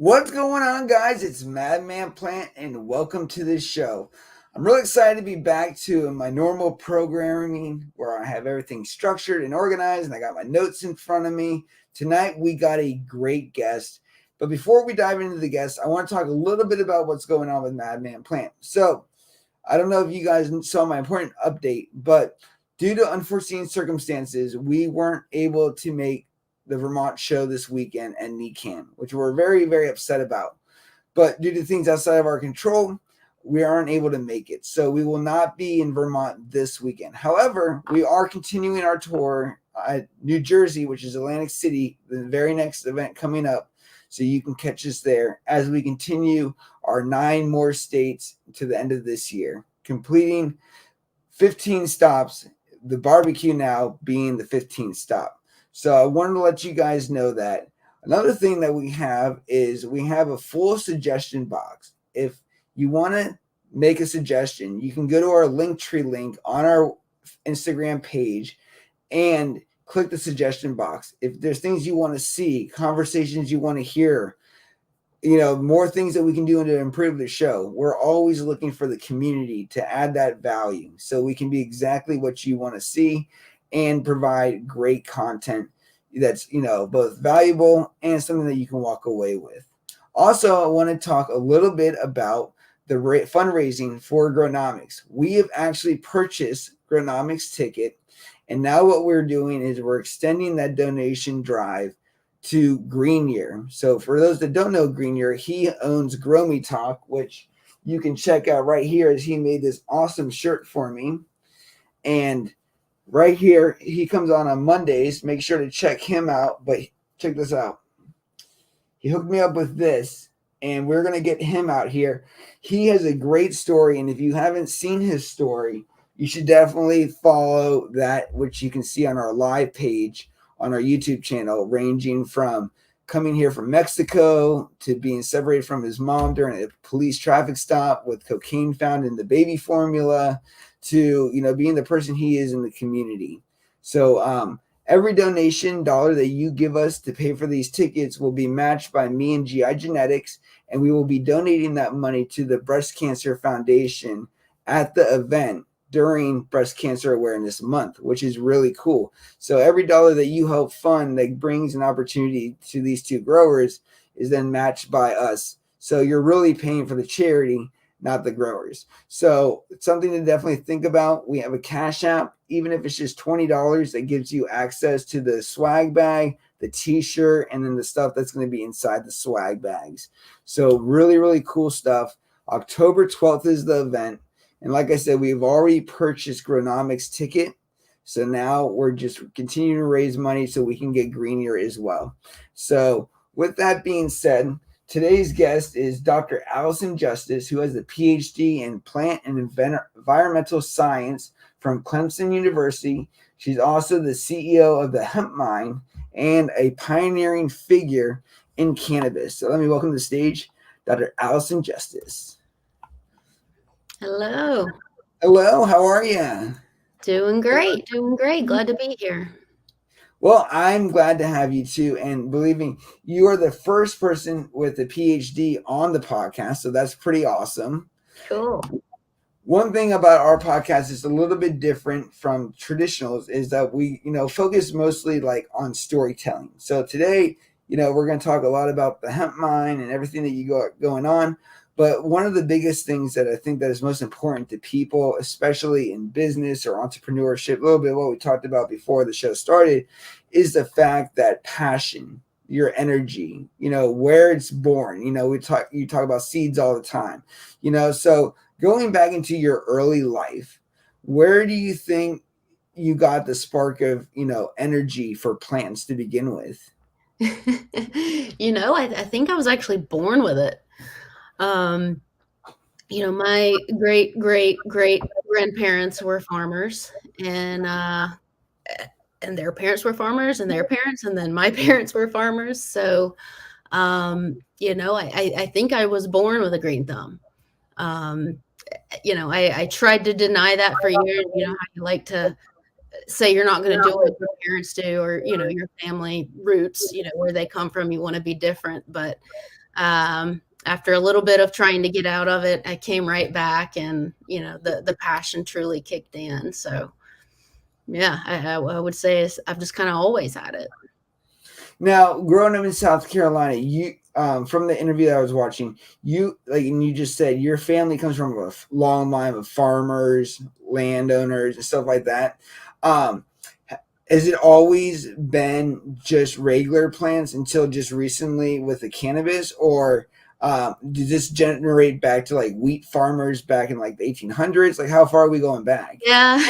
What's going on, guys? It's Madman Plant, and welcome to this show. I'm really excited to be back to my normal programming where I have everything structured and organized, and I got my notes in front of me. Tonight, we got a great guest. But before we dive into the guest, I want to talk a little bit about what's going on with Madman Plant. So, I don't know if you guys saw my important update, but due to unforeseen circumstances, we weren't able to make the Vermont show this weekend and NECAN, which we're very, very upset about. But due to things outside of our control, we aren't able to make it. So we will not be in Vermont this weekend. However, we are continuing our tour at New Jersey, which is Atlantic City, the very next event coming up. So you can catch us there as we continue our 9 more states to the end of this year, completing 15 stops, the barbecue now being the 15th stop. So I wanted to let you guys know that. Another thing that we have is we have a full suggestion box. If you want to make a suggestion, you can go to our Linktree link on our Instagram page and click the suggestion box. If there's things you want to see, conversations you want to hear, more things that we can do to improve the show. We're always looking for the community to add that value so we can be exactly what you want to see and provide great content that's, both valuable and something that you can walk away with. Also, I want to talk a little bit about the fundraising for Gronomics. We have actually purchased Gronomics ticket, and now what we're doing is we're extending that donation drive to Green Year. So for those that don't know Green Year, he owns Grow Me Talk, which you can check out right here as he made this awesome shirt for me. And right here, he comes on Mondays. Make sure to check him out. But check this out. He hooked me up with this, and we're going to get him out here. He has a great story, and if you haven't seen his story, you should definitely follow that, which you can see on our live page on our YouTube channel, ranging from coming here from Mexico to being separated from his mom during a police traffic stop with cocaine found in the baby formula to, being the person he is in the community. So every donation dollar that you give us to pay for these tickets will be matched by me and GI Genetics, and we will be donating that money to the Breast Cancer Foundation at the event during Breast Cancer Awareness Month, which is really cool. So every dollar that you help fund that brings an opportunity to these two growers is then matched by us. So you're really paying for the charity, not the growers. So it's something to definitely think about. We have a Cash App, even if it's just $20, that gives you access to the swag bag, the t-shirt, and then the stuff that's going to be inside the swag bags. So really, really cool stuff. October 12th is the event. And like I said, we've already purchased Gronomics ticket. So now we're just continuing to raise money so we can get Green Year as well. So with that being said, today's guest is Dr. Allison Justice, who has a PhD in plant and environmental science from Clemson University. She's also the CEO of the Hemp Mine and a pioneering figure in cannabis. So let me welcome to the stage Dr. Allison Justice. Hello. Hello, how are you? Doing great. Glad to be here. Well, I'm glad to have you too. And believe me, you are the first person with a PhD on the podcast. So that's pretty awesome. Cool. One thing about our podcast is a little bit different from traditionals is that we, focus mostly like on storytelling. So today, we're going to talk a lot about the hemp mine and everything that you got going on. But one of the biggest things that I think that is most important to people, especially in business or entrepreneurship, a little bit what we talked about before the show started, is the fact that passion, your energy, where it's born. You talk about seeds all the time. So going back into your early life, where do you think you got the spark of, energy for plants to begin with? I think I was actually born with it. My great grandparents were farmers, and their parents were farmers, and their parents, and then my parents were farmers. So, I think I was born with a green thumb. I tried to deny that for years. How you like to say you're not going to do what your parents do, or your family roots, where they come from, you want to be different. But After a little bit of trying to get out of it, I came right back, and the passion truly kicked in. So yeah, I would say I've just kind of always had it. Now, growing up in South Carolina, you from the interview that I was watching, you like, and you just said your family comes from a long line of farmers, landowners, and stuff like that. Um, has it always been just regular plants until just recently with the cannabis, or did this generate back to like wheat farmers back in like the 1800s? Like, how far are we going back? Yeah,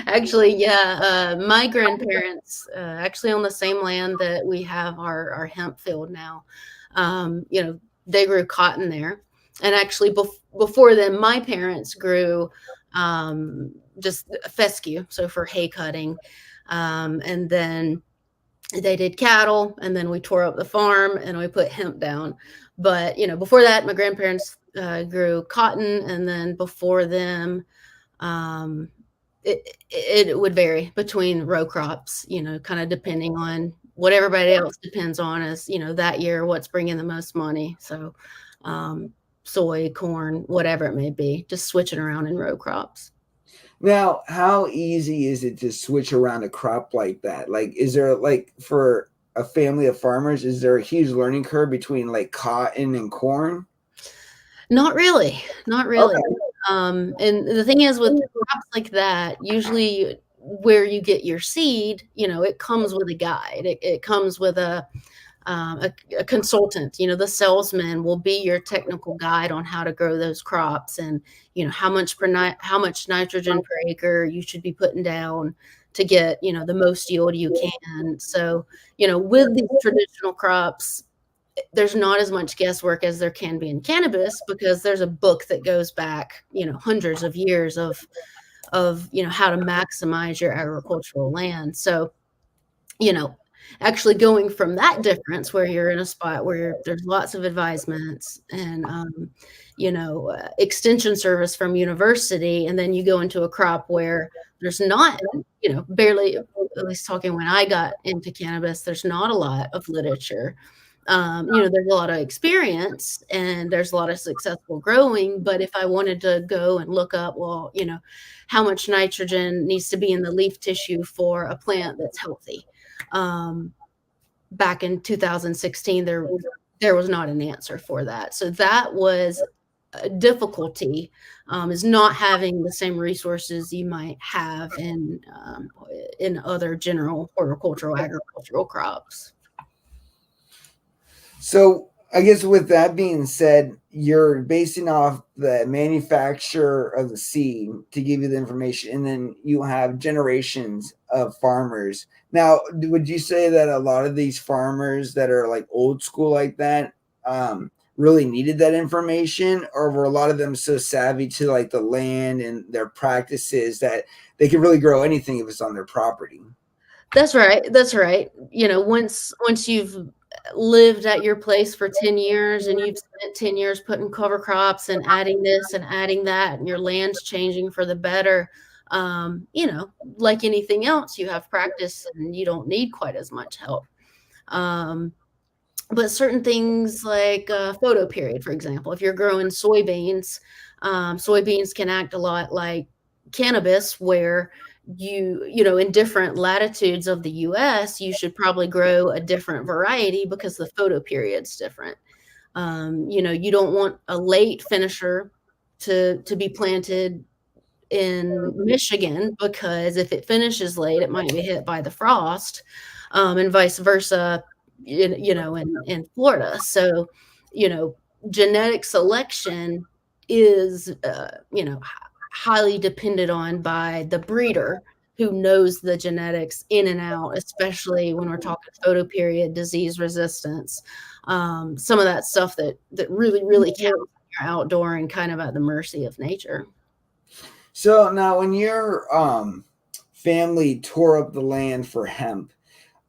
actually, yeah. My grandparents actually on the same land that we have our hemp field now. They grew cotton there, and actually before then, my parents grew just fescue, so for hay cutting, and then they did cattle, and then we tore up the farm and we put hemp down. But before that, my grandparents grew cotton, and then before them, um, it would vary between row crops, kind of depending on what everybody else depends on as, that year, what's bringing the most money. So, soy, corn, whatever it may be, just switching around in row crops. Now, how easy is it to switch around a crop like that? Like, is there like for a family of farmers, is there a huge learning curve between like cotton and corn? Not really, not really. Okay. And the thing is with crops like that, usually where you get your seed, it comes with a guide. It comes with a consultant. The salesman will be your technical guide on how to grow those crops, and how much nitrogen per acre you should be putting down to get the most yield you can. So with these traditional crops, there's not as much guesswork as there can be in cannabis, because there's a book that goes back hundreds of years of how to maximize your agricultural land. So you know, actually going from that difference where you're in a spot where there's lots of advisements and, extension service from university, and then you go into a crop where there's not, barely, at least talking when I got into cannabis, there's not a lot of literature. There's a lot of experience and there's a lot of successful growing. But if I wanted to go and look up, well, how much nitrogen needs to be in the leaf tissue for a plant that's healthy, um, back in 2016, there was not an answer for that. So that was a difficulty, is not having the same resources you might have in other general horticultural agricultural crops. So I guess with that being said, you're basing off the manufacturer of the seed to give you the information, and then you have generations of farmers. Now, would you say that a lot of these farmers that are like old school like that really needed that information, or were a lot of them so savvy to like the land and their practices that they could really grow anything if it's on their property? That's right. That's right. Once you've lived at your place for 10 years and you've spent 10 years putting cover crops and adding this and adding that, and your land's changing for the better, like anything else, you have practice and you don't need quite as much help. Um, but certain things like photo period, for example, if you're growing soybeans, soybeans can act a lot like cannabis, where in different latitudes of the US, you should probably grow a different variety because the photo period's different. You don't want a late finisher to be planted in Michigan, because if it finishes late, it might be hit by the frost, and vice versa, in Florida. So, you know, genetic selection is, highly dependent on by the breeder who knows the genetics in and out, especially when we're talking photo period, disease resistance, some of that stuff that really, really counts when you're outdoor and kind of at the mercy of nature. So now, when your family tore up the land for hemp,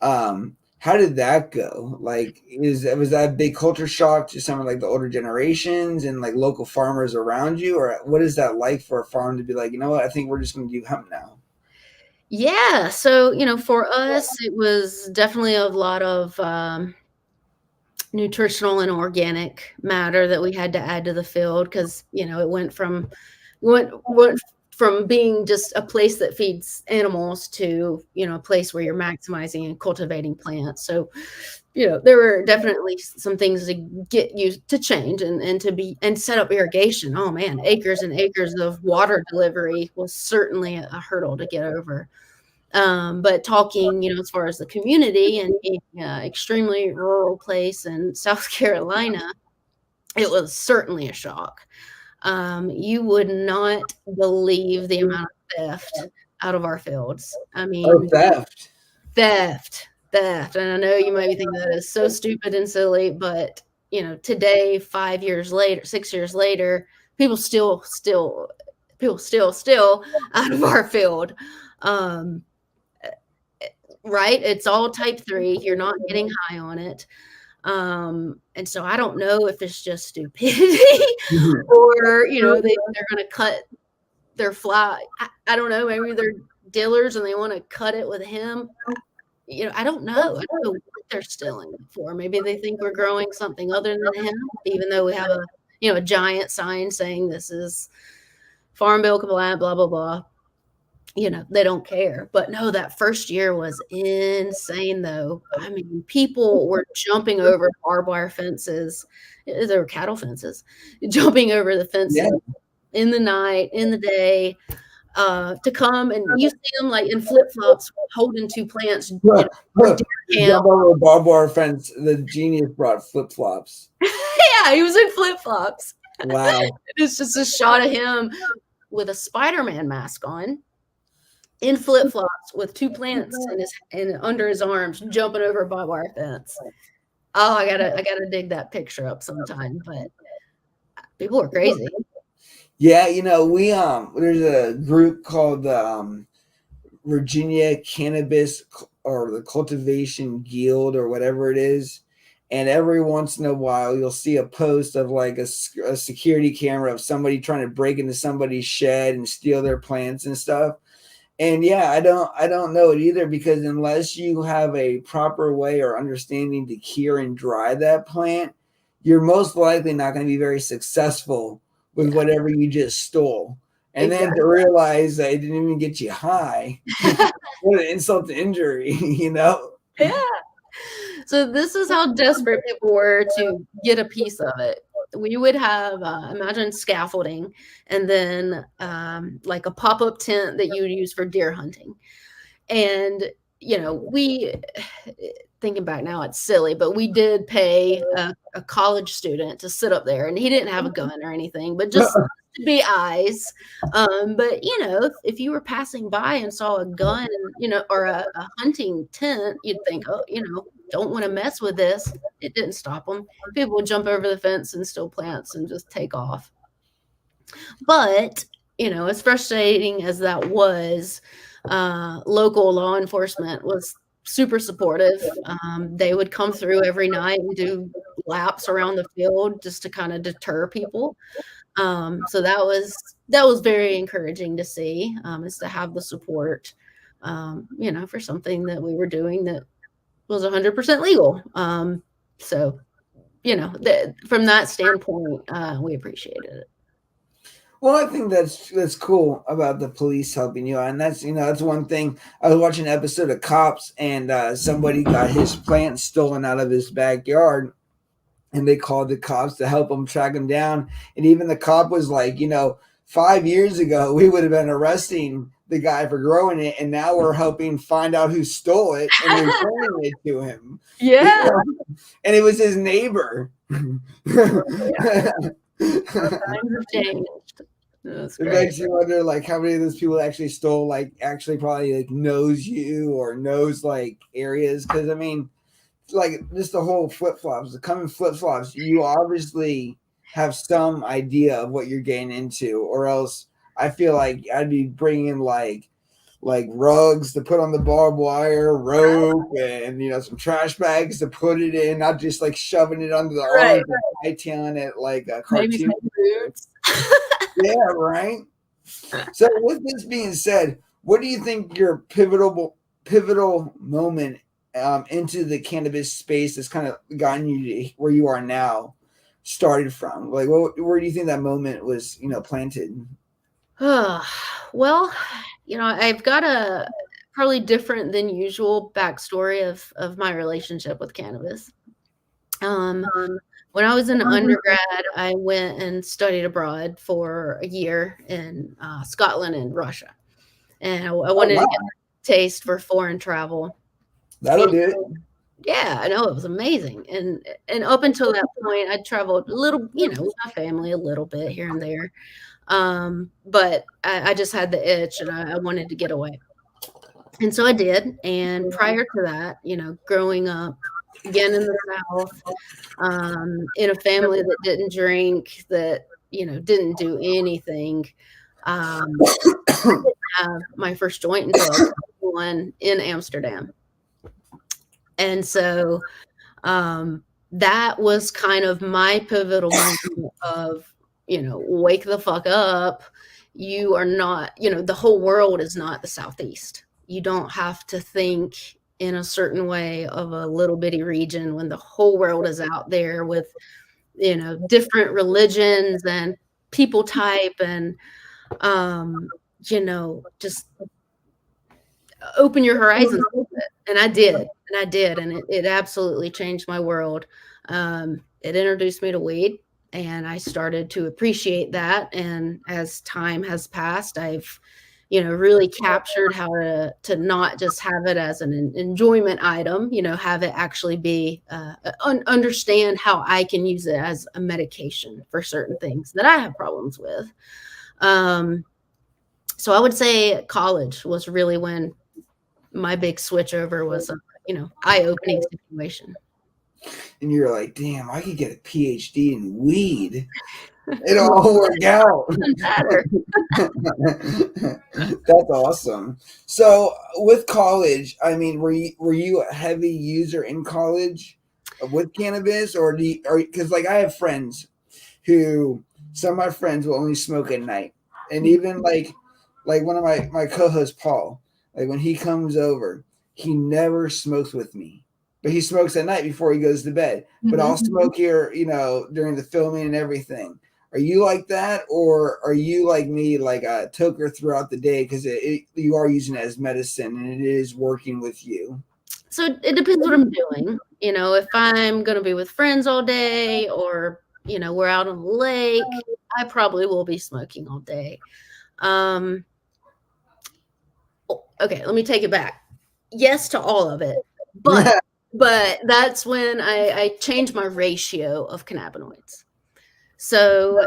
how did that go? Like, was that a big culture shock to some of like the older generations and like local farmers around you, or what is that like for a farm to be like, you know what, I think we're just going to do hemp now? Yeah, so, for us, it was definitely a lot of, nutritional and organic matter that we had to add to the field because it went from being just a place that feeds animals to a place where you're maximizing and cultivating plants. So there were definitely some things to get you to change and set up irrigation. Oh man, acres and acres of water delivery was certainly a hurdle to get over. But talking, as far as the community and being an extremely rural place in South Carolina, it was certainly a shock. You would not believe the amount of theft out of our fields. I Oh, mean, theft. theft. And I know you might be thinking that is so stupid and silly, but today, 5 years later, 6 years later, people still out of our field. Right? It's all type 3. You're not getting high on it. And so I don't know if it's just stupidity or, they're going to cut their fly. I don't know. Maybe they're dealers and they want to cut it with him. I don't know. I don't know what they're stealing it for. Maybe they think we're growing something other than hemp, even though we have a giant sign saying this is Farm Bill compliant, blah, blah, blah. They don't care. But no, that first year was insane, though. I mean, people were jumping over barbed wire fences. There were cattle fences, jumping over the fences in the night, in the day, to come, and you see them like in flip-flops holding 2 plants. Jump over a barbed wire fence. The genius brought flip-flops. Yeah, he was in flip-flops. Wow. It's just a shot of him with a Spider-Man mask on, in flip-flops with 2 plants under his arms, jumping over a barbed wire fence. Oh, I gotta dig that picture up sometime. But people are crazy. Yeah, we there's a group called the Virginia Cannabis or the Cultivation Guild or whatever it is. And every once in a while, you'll see a post of like a security camera of somebody trying to break into somebody's shed and steal their plants and stuff. And yeah, I don't know it either, because unless you have a proper way or understanding to cure and dry that plant, you're most likely not going to be very successful with whatever you just stole. And then to realize that it didn't even get you high, what an insult to injury, Yeah. So this is how desperate people were to get a piece of it. We would have, imagine scaffolding, and then like a pop-up tent that you would use for deer hunting. And, we, thinking back now, it's silly, but we did pay a college student to sit up there, and he didn't have a gun or anything, but just to be eyes. But, if you were passing by and saw a gun, or a hunting tent, you'd think, oh, don't want to mess with this. It didn't stop them. People would jump over the fence and steal plants and just take off. But, as frustrating as that was, local law enforcement was super supportive. They would come through every night and do laps around the field just to kind of deter people. So that was very encouraging to see, is to have the support, for something that we were doing that was 100% legal. So, from that standpoint, we appreciated it. Well, I think that's cool about the police helping you, and that's one thing. I was watching an episode of Cops, and somebody got his plant stolen out of his backyard, and they called the cops to help him track him down. And even the cop was like, 5 years ago we would have been arresting the guy for growing it, and now we're helping find out who stole it and returning it to him. Yeah, and it was his neighbor. Times have changed. It makes you wonder, like, how many of those people actually stole, like, actually probably like knows you or knows like areas. Because I mean, like, just the whole flip-flops, the coming flip-flops, you obviously have some idea of what you're getting into, or else I feel like I'd be bringing like rugs to put on the barbed wire, rope, and some trash bags to put it in, not just like shoving it under the arm and hightailing it like a cartoon. Yeah, right. So with this being said, what do you think your pivotal moment into the cannabis space that's kind of gotten you to where you are now started from? Like, where do you think that moment was, planted? Well, I've got a probably different than usual backstory of my relationship with cannabis. When I was an undergrad, I went and studied abroad for a year in Scotland and Russia, and I Oh, wanted wow. to get a taste for foreign travel. That'll And do it. yeah, I know it was amazing, and up until that point, I traveled a little, with my family a little bit here and there, but I just had the itch, and I wanted to get away, and so I did. And prior to that, growing up again in the South, in a family that didn't drink, that didn't do anything. I didn't have my first joint until I was 21 in Amsterdam, and so that was kind of my pivotal moment of, wake the fuck up. You are not, the whole world is not the Southeast. You don't have to think in a certain way of a little bitty region when the whole world is out there with, different religions and people type and, just open your horizons a little bit. And I did. And it absolutely changed my world. It introduced me to weed, and I started to appreciate that. And as time has passed, I've, really captured how to not just have it as an enjoyment item, have it actually be, understand how I can use it as a medication for certain things that I have problems with. So I would say college was really when my big switch over was a, eye-opening situation. And you're like, damn, I could get a PhD in weed. It'll all work out. That's awesome. So with college, I mean, were you a heavy user in college with cannabis, or because like I have friends who, some of my friends will only smoke at night, and even like one of my co-hosts, Paul, like when he comes over, he never smokes with me, but he smokes at night before he goes to bed. But I'll smoke here, during the filming and everything. Are you like that, or are you like me, like a toker throughout the day because you are using it as medicine and it is working with you? So it depends what I'm doing. If I'm going to be with friends all day, or, we're out on the lake, I probably will be smoking all day. Okay, let me take it back. Yes to all of it, but that's when I changed my ratio of cannabinoids. So,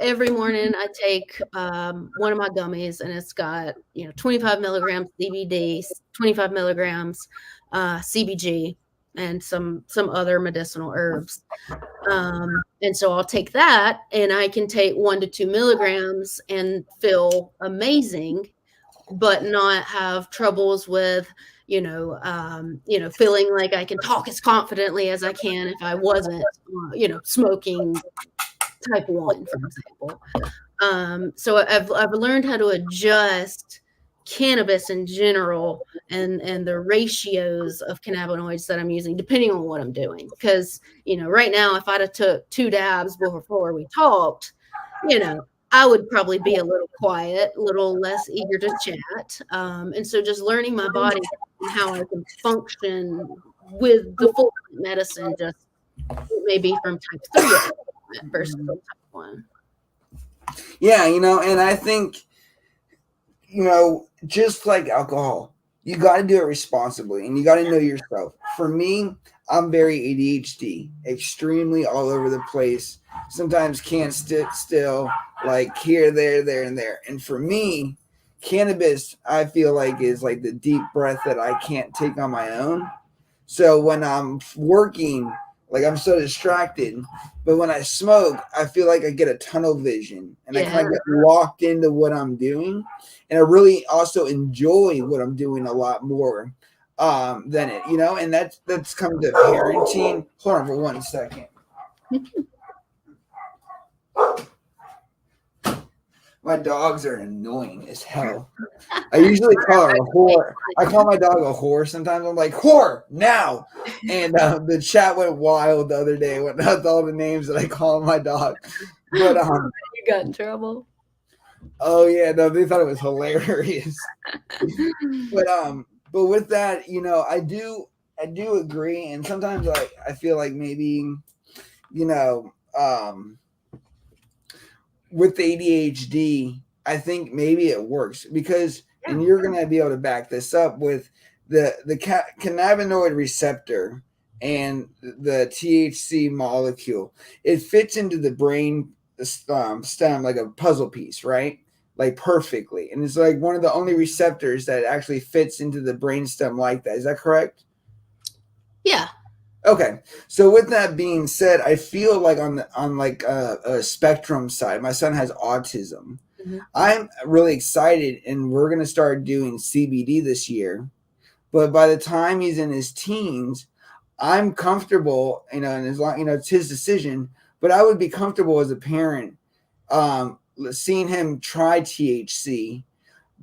every morning I take one of my gummies, and it's got, 25 milligrams CBD, 25 milligrams CBG, and some other medicinal herbs. And so I'll take that, and I can take 1 to 2 milligrams and feel amazing, but not have troubles with, feeling like I can talk as confidently as I can if I wasn't, smoking type 1, for example. So I've learned how to adjust cannabis in general and the ratios of cannabinoids that I'm using depending on what I'm doing. Because, right now, if I'd have took 2 dabs before we talked, I would probably be a little quiet, a little less eager to chat. And so just learning my body and how I can function with the full medicine, just maybe from type 3 versus type 1. Yeah, and I think, just like alcohol, you got to do it responsibly and you got to know yourself. For me, I'm very ADHD, extremely all over the place. Sometimes can't sit still, like here, there, and there. And for me, cannabis, I feel like, is like the deep breath that I can't take on my own. So when I'm working, like I'm so distracted, but when I smoke, I feel like I get a tunnel vision and I kind of get locked into what I'm doing. And I really also enjoy what I'm doing a lot more than it, and that's come to parenting. Hold on for 1 second. My dogs are annoying as hell. I usually call her a whore. I call my dog a whore sometimes. I'm like, whore, now. And the chat went wild the other day with all the names that I call my dog. But You got in trouble. oh yeah, no, they thought it was hilarious. But with that, I do agree, and sometimes like I feel like maybe, you know, with the ADHD, I think maybe it works because, and you're gonna be able to back this up with the cannabinoid receptor and the THC molecule. It fits into the brain stem like a puzzle piece, right? Like perfectly, and it's like one of the only receptors that actually fits into the brain stem like that. Is that correct? Yeah. Okay, so with that being said, I feel like on like a spectrum side, my son has autism. Mhm. I'm really excited, and we're gonna start doing CBD this year. But by the time he's in his teens, I'm comfortable, and as long it's his decision. But I would be comfortable as a parent, seeing him try THC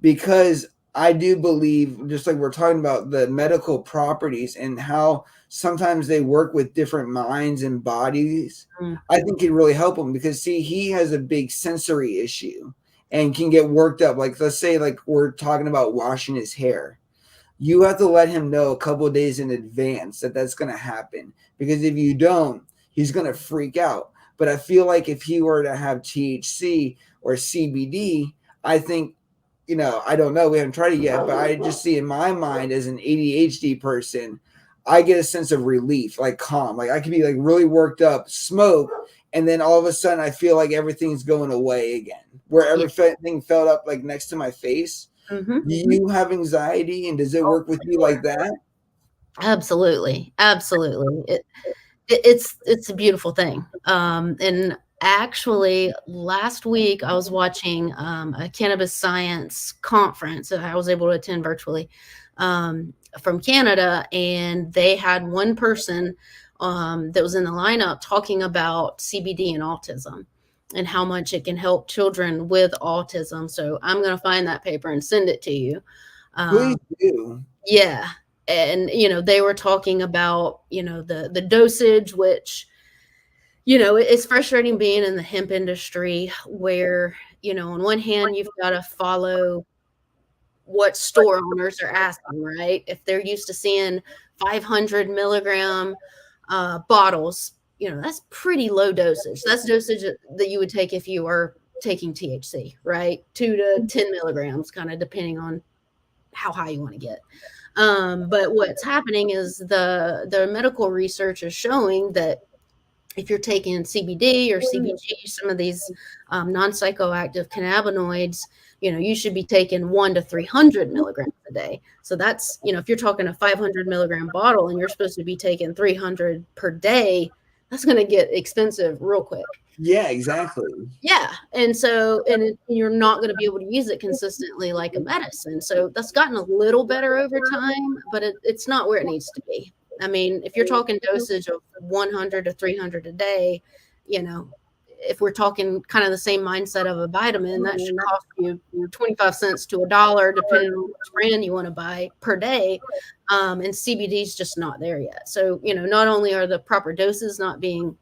because I do believe, just like we're talking about the medical properties and how sometimes they work with different minds and bodies, Mm. I think it really help him because see, he has a big sensory issue and can get worked up. Like let's say like we're talking about washing his hair. You have to let him know a couple of days in advance that that's going to happen because if you don't, he's going to freak out. But I feel like if he were to have THC or CBD, I think I don't know. We haven't tried it yet, but I just see in my mind as an ADHD person, I get a sense of relief, like calm. Like I could be like really worked up, smoke, and then all of a sudden I feel like everything's going away again. Where Yeah. everything felt up like next to my face. Mm-hmm. Do you have anxiety, and does it work with you like that? Absolutely. Absolutely. It's a beautiful thing. And actually last week I was watching a cannabis science conference that I was able to attend virtually from Canada, and they had one person that was in the lineup talking about CBD and autism and how much it can help children with autism. So I'm going to find that paper and send it to you. Please Um, do. yeah. And, they were talking about, the dosage, which, it's frustrating being in the hemp industry where, on one hand, you've got to follow what store owners are asking, right? If they're used to seeing 500 milligram bottles, that's pretty low dosage. That's dosage that you would take if you were taking THC, right? 2 to 10 milligrams, kind of depending on how high you want to get. But what's happening is the medical research is showing that if you're taking CBD or CBG, some of these non-psychoactive cannabinoids, you should be taking 1 to 300 milligrams a day. So that's, if you're talking a 500 milligram bottle and you're supposed to be taking 300 per day, that's going to get expensive real quick. Yeah, exactly. Yeah. And so, you're not going to be able to use it consistently like a medicine. So that's gotten a little better over time, but it's not where it needs to be. I mean, if you're talking dosage of 100 to 300 a day, if we're talking kind of the same mindset of a vitamin, that should cost you 25 cents to $1, depending on which brand you want to buy per day. And CBD is just not there yet. So, not only are the proper doses not being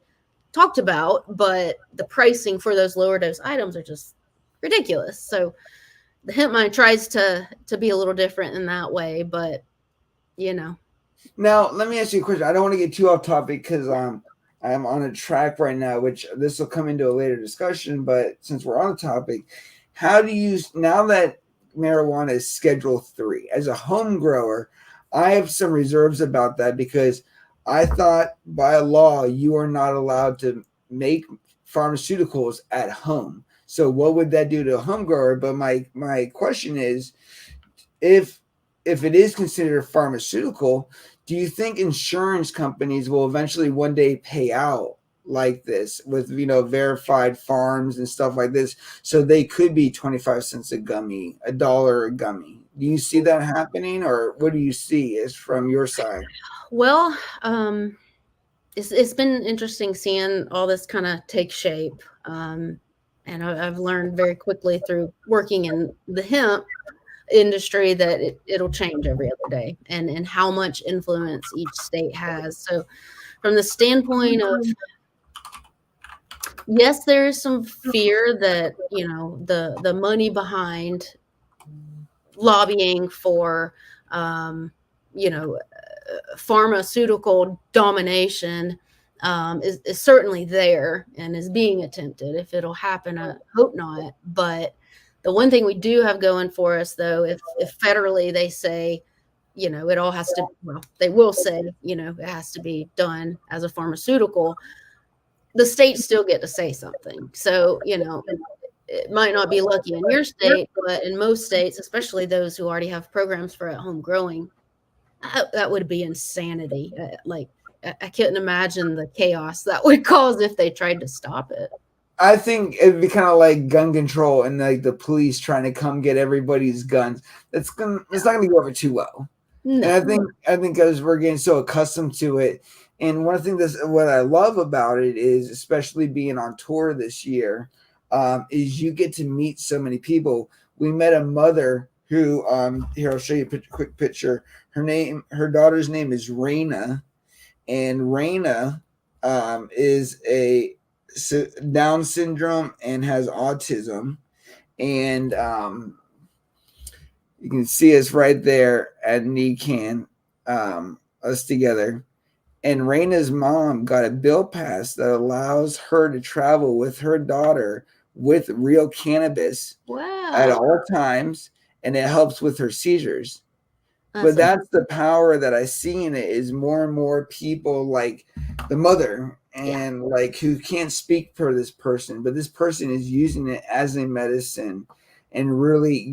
talked about, but the pricing for those lower dose items are just ridiculous. So the hemp mine tries to be a little different in that way, but Now, let me ask you a question. I don't want to get too off topic because I'm on a track right now, which this will come into a later discussion. But since we're on the topic, how do you now that marijuana is Schedule 3 as a home grower? I have some reserves about that because I thought by law you are not allowed to make pharmaceuticals at home. So what would that do to a home grower? But my question is, if it is considered a pharmaceutical, do you think insurance companies will eventually one day pay out like this with verified farms and stuff like this, so they could be 25 cents a gummy, $1 a gummy? Do you see that happening, or what do you see is from your side? Well, it's been interesting seeing all this kind of take shape. And I've learned very quickly through working in the hemp industry that it'll change every other day, and how much influence each state has. So from the standpoint of, yes, there is some fear that, the money behind lobbying for, um, you know, pharmaceutical domination, is certainly there and is being attempted. If it'll happen, I hope not. But the one thing we do have going for us, though, if federally they say, it all has to, well, they will say, it has to be done as a pharmaceutical, the states still get to say something. So, it might not be lucky in your state, but in most states, especially those who already have programs for at-home growing, that would be insanity. Like, I couldn't imagine the chaos that would cause if they tried to stop it. I think it'd be kind of like gun control and like the police trying to come get everybody's guns. It's not gonna go over too well. No. And I think because we're getting so accustomed to it. And one thing what I love about it is, especially being on tour this year, is you get to meet so many people. We met a mother who, here I'll show you a quick picture. Her daughter's name is Raina, and Raina is a Down syndrome and has autism, and you can see us right there at NECAN, us together. And Raina's mom got a bill passed that allows her to travel with her daughter with real cannabis at all times, and it helps with her seizures. But that's the power that I see in it, is more and more people like the mother and like who can't speak for this person, but this person is using it as a medicine and really,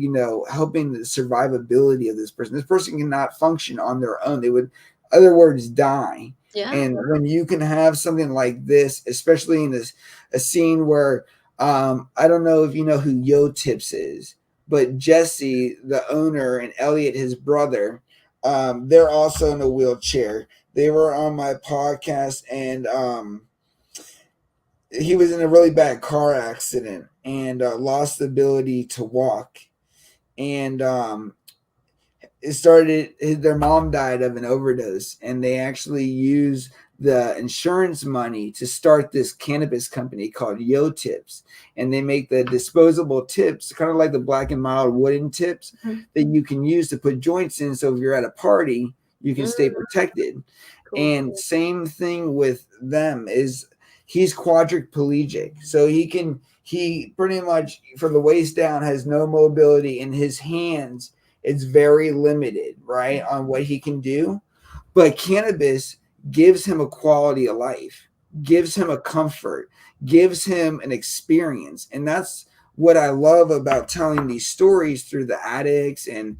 helping the survivability of this person. This person cannot function on their own. They would, other words, die. Yeah. And when you can have something like this, especially in a scene where, I don't know if you know who Yo Tips is, but Jesse, the owner, and Elliot, his brother, they're also in a wheelchair. They were on my podcast, and he was in a really bad car accident and lost the ability to walk. And their mom died of an overdose, and they actually use the insurance money to start this cannabis company called Yo Tips. And they make the disposable tips, kind of like the Black and Mild wooden tips that you can use to put joints in. So if you're at a party, you can stay protected. Cool. And same thing with them is he's quadriplegic. So he pretty much from the waist down has no mobility in his hands. It's very limited, right, on what he can do. But cannabis gives him a quality of life, gives him a comfort, gives him an experience. And that's what I love about telling these stories through the addicts and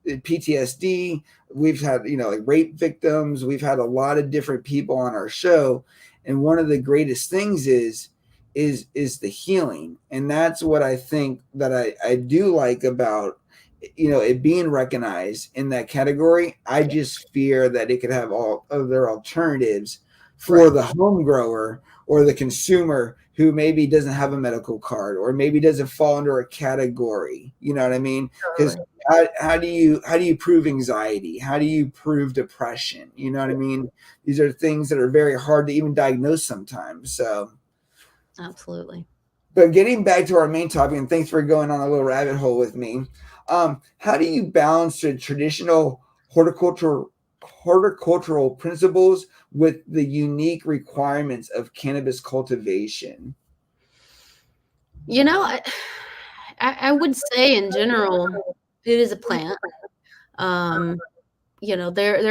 PTSD. We've had, like rape victims. We've had a lot of different people on our show. And one of the greatest things is the healing. And that's what I think that I do like about it being recognized in that category. I just fear that it could have all other alternatives for the home grower or the consumer who maybe doesn't have a medical card or maybe doesn't fall under a category. You know what I mean? Because how do you prove anxiety? How do you prove depression? You know what I mean? These are things that are very hard to even diagnose sometimes. So absolutely. But getting back to our main topic, and thanks for going on a little rabbit hole with me. How do you balance the traditional horticultural principles with the unique requirements of cannabis cultivation? I would say in general, it is a plant. There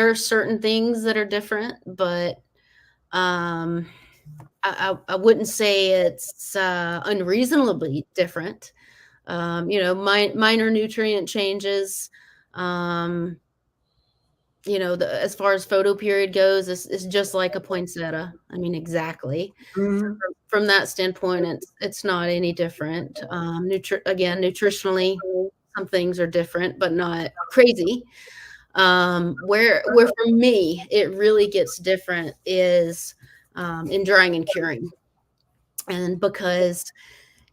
are certain things that are different, but I wouldn't say it's unreasonably different. Minor nutrient changes. As far as photo period goes, it's just like a poinsettia. I mean, exactly. Mm-hmm. From that standpoint, it's not any different. Nutritionally, some things are different, but not crazy. Where for me it really gets different is in drying and curing, and because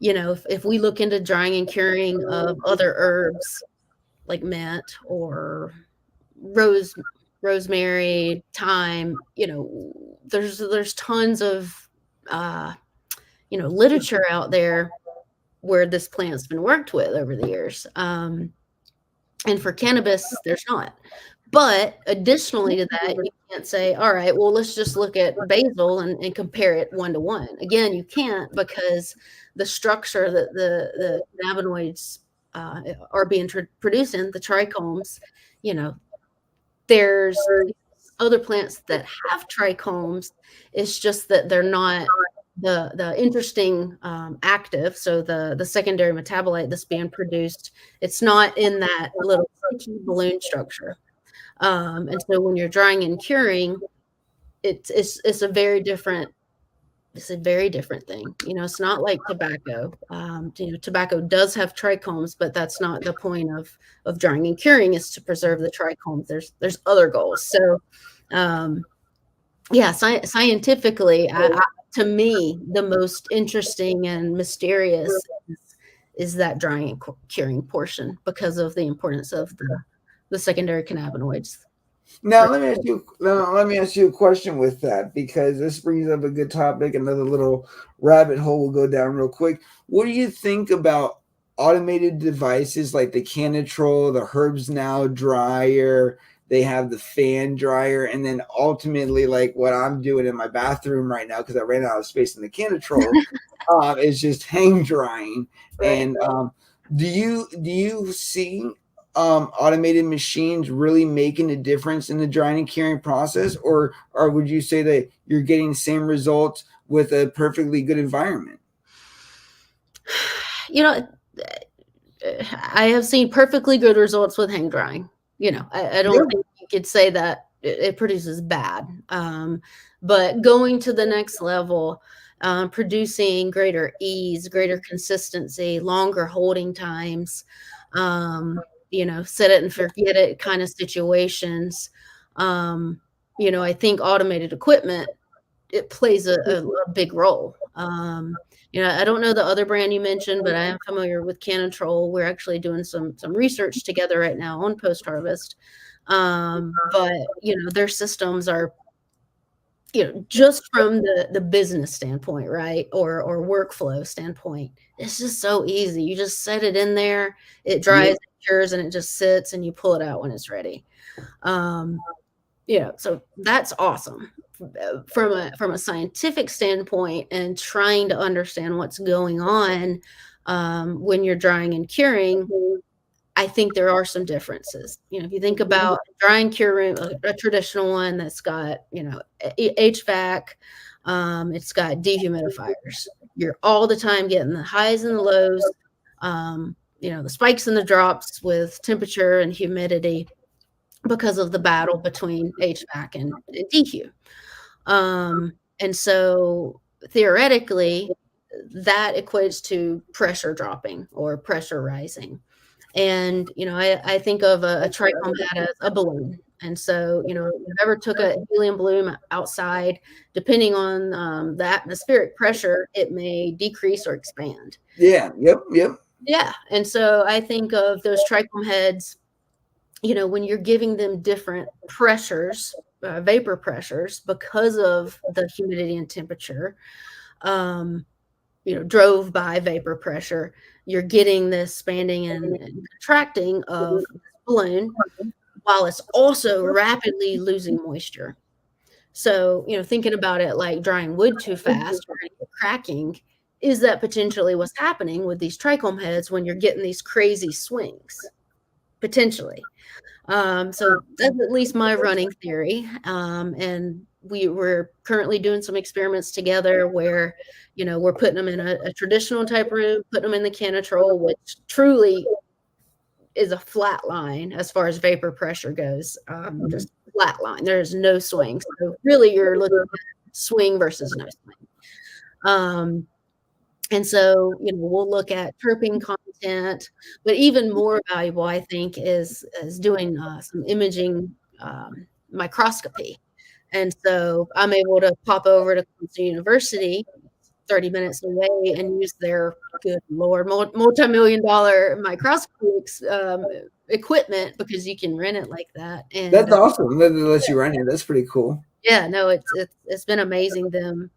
if we look into drying and curing of other herbs like mint or rose rosemary, thyme, there's tons of literature out there where this plant's been worked with over the years. And for cannabis, there's not. But additionally to that, you can't say, all right, well, let's just look at basil and compare it 1-to-1. Again, you can't, because the structure that the cannabinoids are being produced in, the trichomes, there's other plants that have trichomes. It's just that they're not the interesting active. So the secondary metabolite that's being produced, it's not in that little balloon structure. And so when you're drying and curing, it's a very different thing. It's not like tobacco. Tobacco does have trichomes, but that's not the point of drying and curing, is to preserve the trichomes. There's other goals. So, scientifically, to me, the most interesting and mysterious is that drying and curing portion, because of the importance of the secondary cannabinoids. Now let me ask you a question with that, because this brings up a good topic. Another little rabbit hole we'll go down real quick. What do you think about automated devices like the Canatrol, the Herbs Now dryer? They have the fan dryer, and then ultimately, like what I'm doing in my bathroom right now, because I ran out of space in the Canatrol, is just hang drying. Right. And do you see automated machines really making a difference in the drying and curing process, or would you say that you're getting the same results with a perfectly good environment? I have seen perfectly good results with hang drying. I don't think you could say that it produces bad. But going to the next level, producing greater ease, greater consistency, longer holding times, set it and forget it kind of situations. I think automated equipment, it plays a big role. I don't know the other brand you mentioned, but I am familiar with Canatrol. We're actually doing some research together right now on post-harvest. But their systems are, just from the business standpoint, right? Or workflow standpoint, it's just so easy. You just set it in there, it dries, it cures, and it just sits, and you pull it out when it's ready. So that's awesome. From a scientific standpoint, and trying to understand what's going on when you're drying and curing, I think there are some differences. If you think about dry and cure room, a traditional one that's got HVAC, it's got dehumidifiers. You're all the time getting the highs and the lows, the spikes and the drops with temperature and humidity, because of the battle between HVAC and dehu. And so theoretically, that equates to pressure dropping or pressure rising. And, I think of a trichome head as a balloon. And so, if you ever took a helium balloon outside, depending on the atmospheric pressure, it may decrease or expand. Yeah. Yep. Yeah. And so I think of those trichome heads, when you're giving them different pressures, vapor pressures, because of the humidity and temperature, drove by vapor pressure, you're getting this expanding and contracting of the balloon, while it's also rapidly losing moisture. So, thinking about it like drying wood too fast or cracking, is that potentially what's happening with these trichome heads when you're getting these crazy swings? Potentially. So that's at least my running theory. And we're currently doing some experiments together where, we're putting them in a traditional type room, putting them in the Canatrol, which truly is a flat line as far as vapor pressure goes. Just flat line. There's no swing. So really you're looking at swing versus no swing. And so, we'll look at terpene content, but even more valuable, I think, is doing some imaging microscopy. And so I'm able to pop over to Clemson University 30 minutes away and use their, good Lord, multi-million-dollar microscopy equipment, because you can rent it like that. And That's awesome that they let you run it. That's pretty cool. yeah, no, it's been amazing, them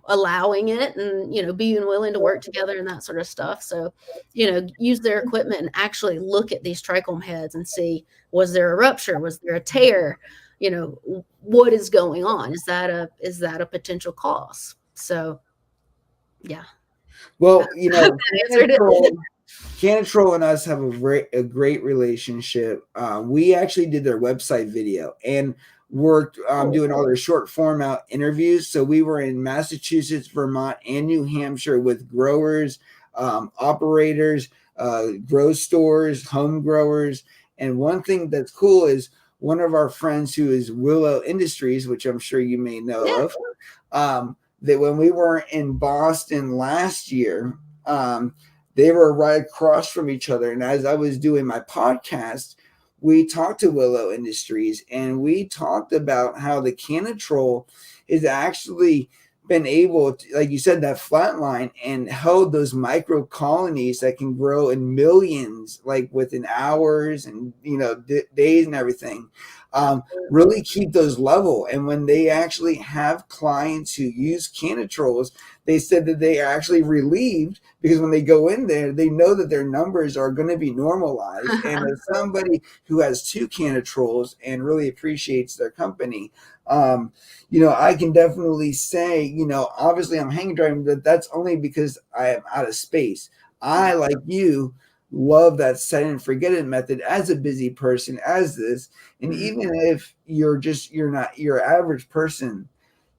allowing it, and being willing to work together and that sort of stuff. So use their equipment and actually look at these trichome heads and see, was there a rupture, was there a tear, what is going on, is that a potential cause? So yeah. Well, I hope that answered it. Canatrol and us have a great relationship. We actually did their website video and worked doing all their short format interviews. So we were in Massachusetts, Vermont, and New Hampshire with growers, operators, grow stores, home growers. And one thing that's cool is one of our friends who is Willow Industries, which I'm sure you may know of, that when we were in Boston last year, they were right across from each other. And as I was doing my podcast, we talked to Willow Industries, and we talked about how the Canatrol is actually been able to, like you said, that flatline and held those micro colonies that can grow in millions, like within hours and days and everything. Really keep those level. And when they actually have clients who use Canatrols, they said that they are actually relieved, because when they go in there, they know that their numbers are going to be normalized. And as somebody who has 2 Canatrols and really appreciates their company, I can definitely say, obviously I'm hang driving, but that's only because I am out of space. I, like you, love that set and forget it method as a busy person, as this. And even if you're not your average person,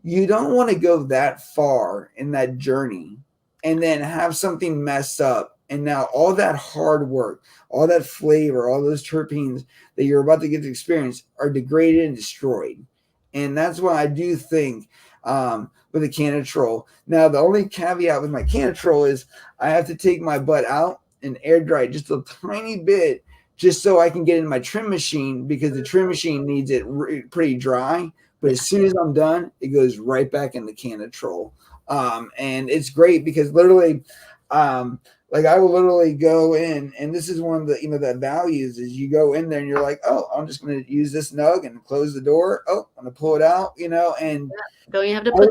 you don't want to go that far in that journey and then have something mess up. And now all that hard work, all that flavor, all those terpenes that you're about to get to experience are degraded and destroyed. And that's why I do think with a Canatrol. Now, the only caveat with my Canatrol is I have to take my butt out and air dry just a tiny bit, just so I can get in my trim machine, because the trim machine needs it pretty dry. But as soon as I'm done, it goes right back in the Canatrol. And it's great because literally, like I will literally go in, and this is one of the the values is you go in there and you're like, oh, I'm just going to use this nug and close the door. Oh, I'm going to pull it out, and don't you have to put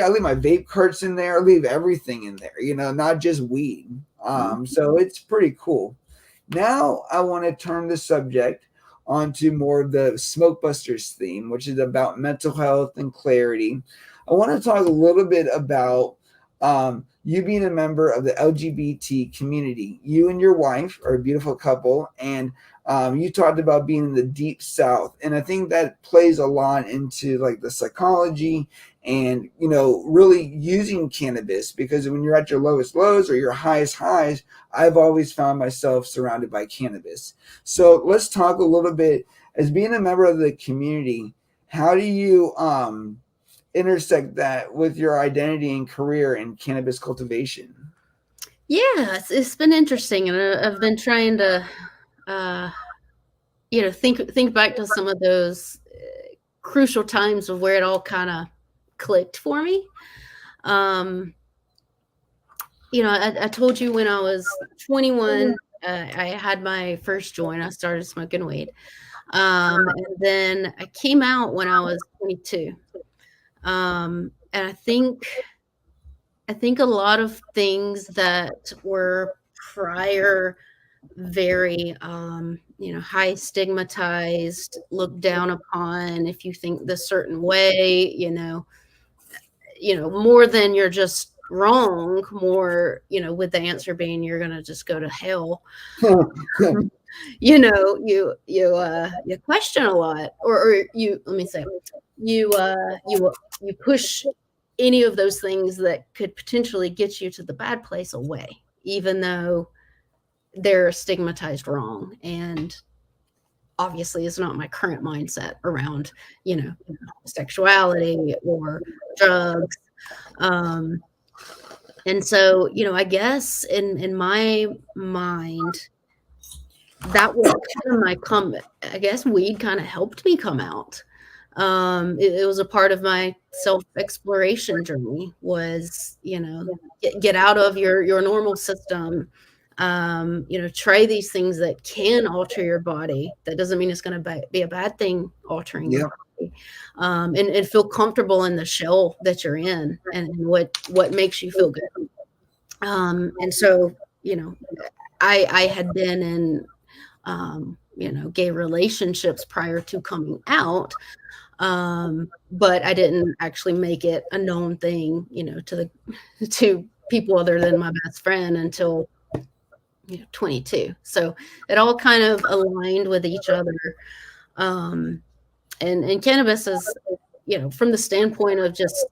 I leave my vape carts in there. I leave everything in there, not just weed. So it's pretty cool. Now I want to turn the subject onto more of the SmokeBusters theme, which is about mental health and clarity. I want to talk a little bit about you being a member of the LGBT community. You and your wife are a beautiful couple, and you talked about being in the deep South. And I think that plays a lot into like the psychology and, really using cannabis, because when you're at your lowest lows or your highest highs, I've always found myself surrounded by cannabis. So let's talk a little bit, as being a member of the community, how do you intersect that with your identity and career in cannabis cultivation? Yeah, it's been interesting, and I've been trying to, think back to some of those crucial times of where it all kind of clicked for me. I told you when I was 21, I had my first joint. I started smoking weed, and then I came out when I was 22. And I think a lot of things that were prior very high stigmatized, looked down upon if you think this certain way, more than you're just wrong, more with the answer being you're gonna just go to hell. You question a lot, or you, let me say, you push any of those things that could potentially get you to the bad place away, even though they're stigmatized wrong. And obviously it's not my current mindset around sexuality or drugs. And so I guess in my mind, that was kind of I guess weed kind of helped me come out. It was a part of my self-exploration journey was, get out of your normal system, try these things that can alter your body. That doesn't mean it's going to be a bad thing altering your Yeah. body. And feel comfortable in the shell that you're in and what makes you feel good. And so, I had been in, gay relationships prior to coming out. But I didn't actually make it a known thing, to people other than my best friend until 22. So it all kind of aligned with each other. And cannabis is, from the standpoint of just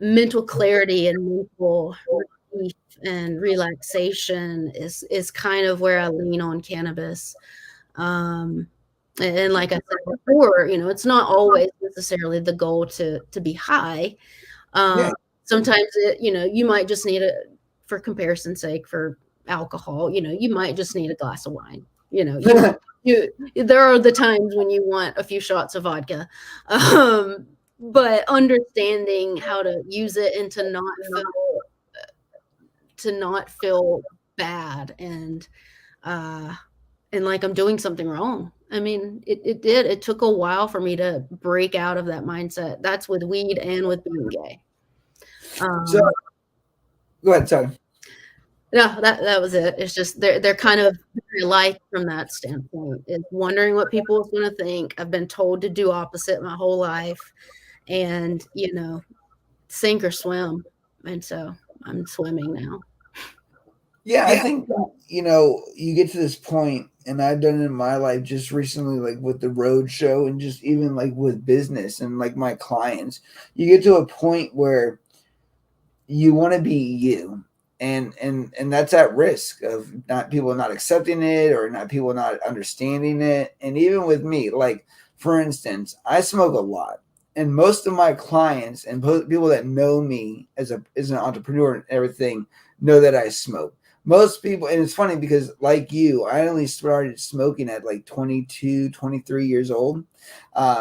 mental clarity and mental relief and relaxation is kind of where I lean on cannabis. And like I said before, it's not always necessarily the goal to be high. Yeah. Sometimes you might just need for comparison's sake, for alcohol, you might just need a glass of wine. There are the times when you want a few shots of vodka. But understanding how to use it and to not feel bad and like I'm doing something wrong. I mean, it took a while for me to break out of that mindset. That's with weed and with being gay. So go ahead, sorry. No, that was it. It's just they're kind of very alike from that standpoint. Is wondering what people are going to think. I've been told to do opposite my whole life, and sink or swim. And so I'm swimming now. Yeah, I think you get to this point, and I've done it in my life just recently, like with the road show, and just even like with business and like my clients. You get to a point where you want to be you, and that's at risk of people not accepting it or not people not understanding it. And even with me, like for instance, I smoke a lot. And most of my clients and people that know me as an entrepreneur and everything know that I smoke. Most people, and it's funny because like you, I only started smoking at like 22, 23 years old.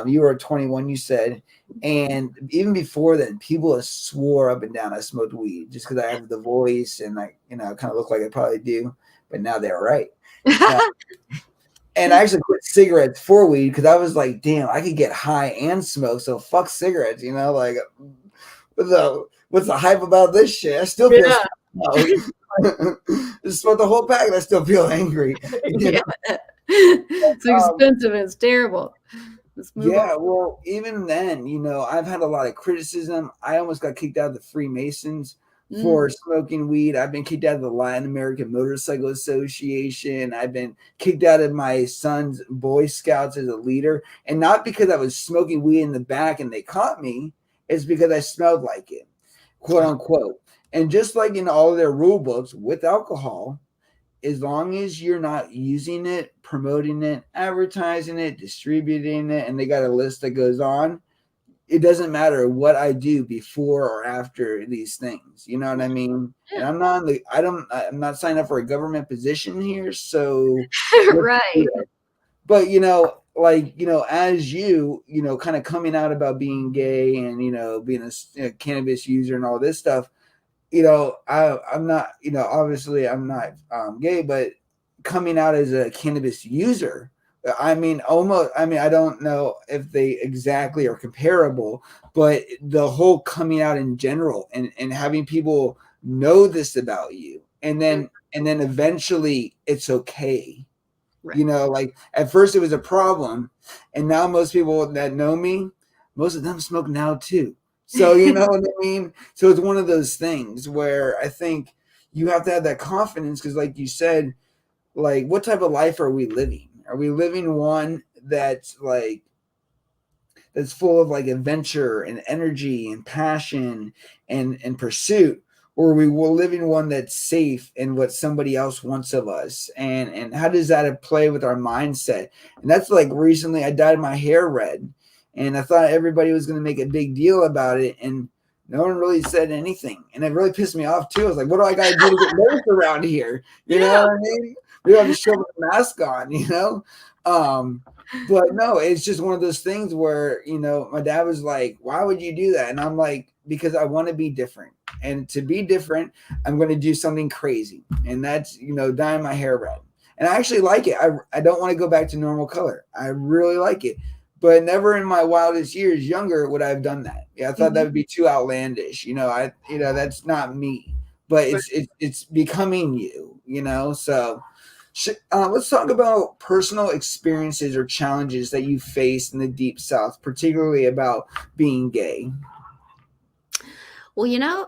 You were 21, you said. And even before then, people swore up and down I smoked weed just because I have the voice and I, kind of look like I probably do. But now they're right. And I actually quit cigarettes for weed because I was like, damn, I could get high and smoke. So fuck cigarettes, like what's the hype about this shit? I still feel just smoked the whole pack and I still feel angry. Yeah. It's expensive and it's terrible. Yeah, well, even then, I've had a lot of criticism. I almost got kicked out of the Freemasons for smoking weed. I've been kicked out of the Latin American Motorcycle Association. I've been kicked out of my son's Boy Scouts as a leader. And not because I was smoking weed in the back and they caught me. It's because I smelled like it, quote unquote. And just like in all of their rule books with alcohol, as long as you're not using it, promoting it, advertising it, distributing it, and they got a list that goes on, it doesn't matter what I do before or after these things. You know what I mean? And I'm not signing up for a government position here. So right. But as you, kind of coming out about being gay and, being a cannabis user and all this stuff, I'm not, obviously I'm not gay, but coming out as a cannabis user, I don't know if they exactly are comparable, but the whole coming out in general and having people know this about you and then eventually it's okay. Right. Like at first it was a problem and now most people that know me, most of them smoke now too. So, you know what I mean? So it's one of those things where I think you have to have that confidence because like you said, like what type of life are we living? Are we living one that's full of like adventure and energy and passion and pursuit? Or are we living one that's safe in what somebody else wants of us? And how does that play with our mindset? And that's like recently I dyed my hair red. And I thought everybody was going to make a big deal about it. And No one really said anything. And it really pissed me off too. I was like, what do I got to do to get noticed around here? You know what I mean? We have to show my mask on, you know? But no, it's just one of those things where, you know, my dad was like, why would you do that? And I'm like, because I want to be different. And to be different, I'm going to do something crazy. And that's, you know, dyeing my hair red. And I actually like it. I don't want to go back to normal color. I really like it. But never in my wildest years, younger, would I have done that. Yeah, I thought that would be too outlandish. You know, that's not me. But it's becoming you, you know? So let's talk about personal experiences or challenges that you faced in the Deep South, particularly about being gay. Well, you know,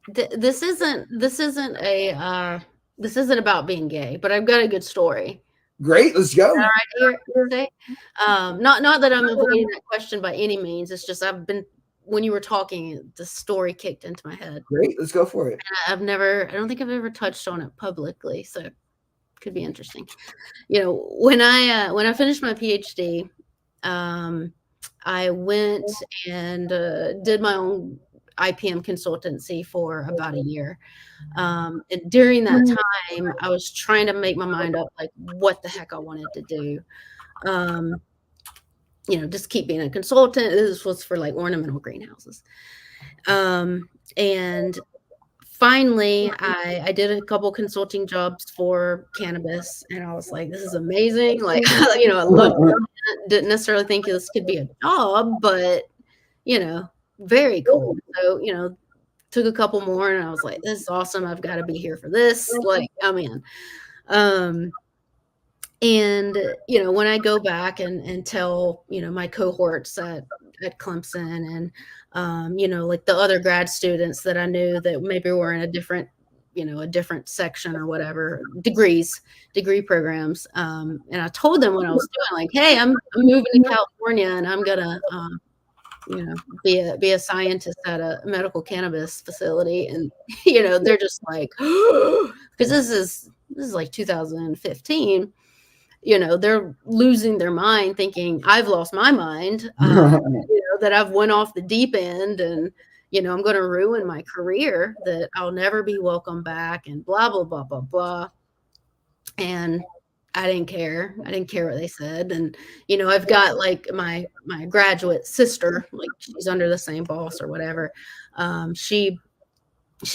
this isn't about being gay, but I've got a good story. Great, let's go. All right, here. Not that I'm avoiding that question by any means. It's just when you were talking, the story kicked into my head. Great, let's go for it. And I don't think I've ever touched on it publicly, so it could be interesting. You know, when I finished my PhD, I went and did my own IPM consultancy for about a year. And during that time, I was trying to make my mind up, like, what the heck I wanted to do. You know, just keep being a consultant. This was for like ornamental greenhouses. And finally, I did a couple consulting jobs for cannabis, and I was like, this is amazing. Like, you know, I loved it. Didn't necessarily think this could be a job, but, you know, very cool. So, you know, took a couple more, and I was like, this is awesome. I've got to be here for this. Like, I'm in. And, you know, when I go back and tell, you know, my cohorts at Clemson and, you know, like the other grad students that I knew that maybe were in a different section or whatever, degree programs. And I told them what I was doing, like, hey, I'm moving to California and I'm going to, you know, be a scientist at a medical cannabis facility. And, you know, they're just like, because this is like 2015. You know, they're losing their mind thinking I've lost my mind, you know, that I've went off the deep end and, you know, I'm going to ruin my career, that I'll never be welcome back and blah, blah, blah, blah, blah. And I didn't care. I didn't care what they said. And, you know, I've got like my graduate sister, like she's under the same boss or whatever. She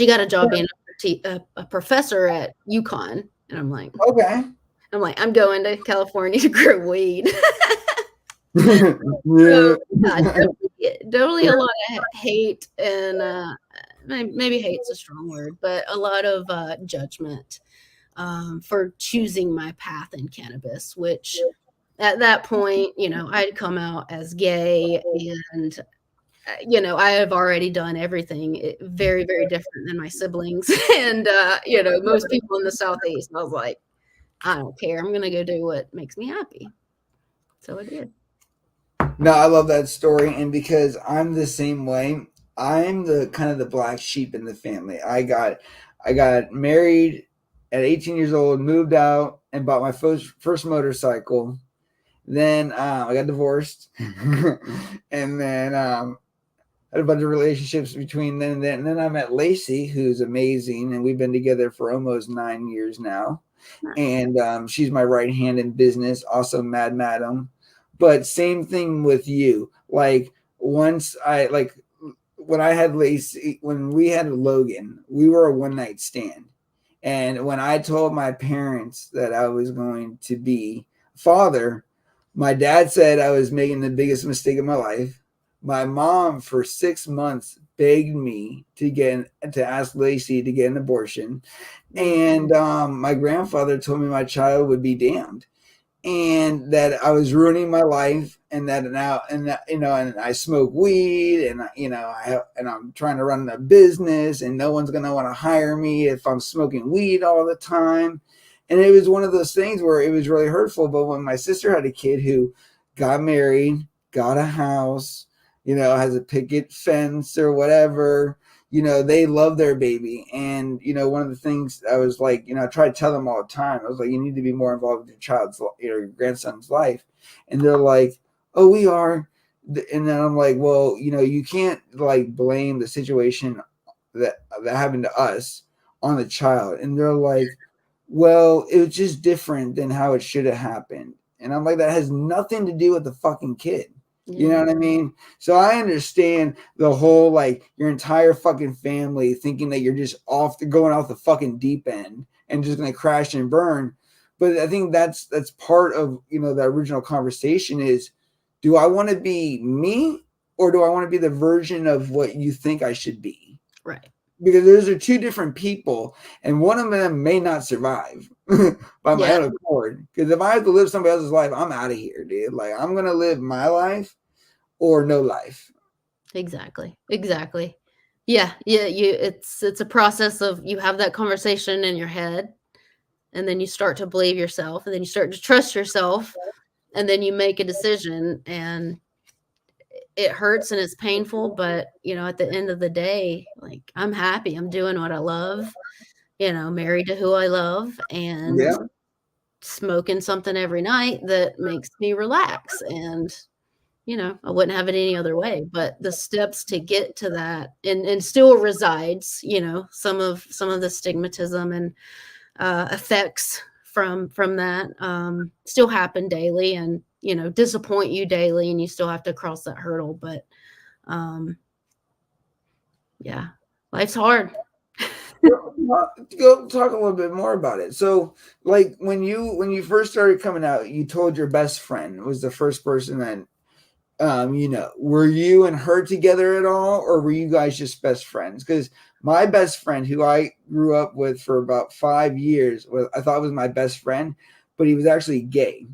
got a job being a professor at UConn. And I'm like, okay. I'm going to California to grow weed. Yeah. So, definitely a lot of hate and maybe hate's a strong word, but a lot of judgment for choosing my path in cannabis, which at that point, you know, I'd come out as gay and, you know, I have already done everything very, very different than my siblings. And, you know, most people in the Southeast, I was like, I don't care. I'm going to go do what makes me happy. So I did. No, I love that story. And because I'm the same way, I'm the kind of the black sheep in the family. I got married at 18 years old, moved out and bought my first motorcycle. Then I got divorced. And then had a bunch of relationships between then and then. And then I met Lacey, who's amazing. And we've been together for almost 9 years now. And she's my right hand in business, also Mad Madam. But same thing with you. Like when I had Lacey, when we had Logan, we were a one night stand. And when I told my parents that I was going to be a father, my dad said I was making the biggest mistake of my life. My mom for 6 months begged me to ask Lacey to get an abortion. And my grandfather told me my child would be damned and that I was ruining my life and that now, and that, you know, and I smoke weed and, you know, I'm trying to run a business and no one's going to want to hire me if I'm smoking weed all the time. And it was one of those things where it was really hurtful. But when my sister had a kid who got married, got a house, you know, has a picket fence or whatever, you know, they love their baby. And, you know, one of the things I was like, you know, I try to tell them all the time, I was like, you need to be more involved in your grandson's life. And they're like, oh, we are, And then I'm like, well, you can't like blame the situation that happened to us on the child. And they're like, well, it was just different than how it should have happened. And I'm like, that has nothing to do with the fucking kid. You know what I mean? So I understand the whole like your entire fucking family thinking that you're just going off the fucking deep end and just gonna crash and burn. But I think that's part of the original conversation is, do I want to be me or do I want to be the version of what you think I should be? Right. Because those are two different people, and one of them may not survive by my own accord. Because if I have to live somebody else's life, I'm out of here, dude. Like, I'm gonna live my life or no life. Exactly. Yeah. It's a process of, you have that conversation in your head, and then you start to believe yourself, and then you start to trust yourself, and then you make a decision, and it hurts and it's painful, but at the end of the day, like, I'm happy. I'm doing what I love, married to who I love, and smoking something every night that makes me relax. And I wouldn't have it any other way. But the steps to get to that, and still resides, some of the stigmatism and effects from that still happen daily, and disappoint you daily, and you still have to cross that hurdle. But yeah, life's hard. Go talk a little bit more about it. So, like, when you first started coming out, you told your best friend was the first person that were you and her together at all, or were you guys just best friends? Because my best friend, who I grew up with for about 5 years, I thought was my best friend, but he was actually gay.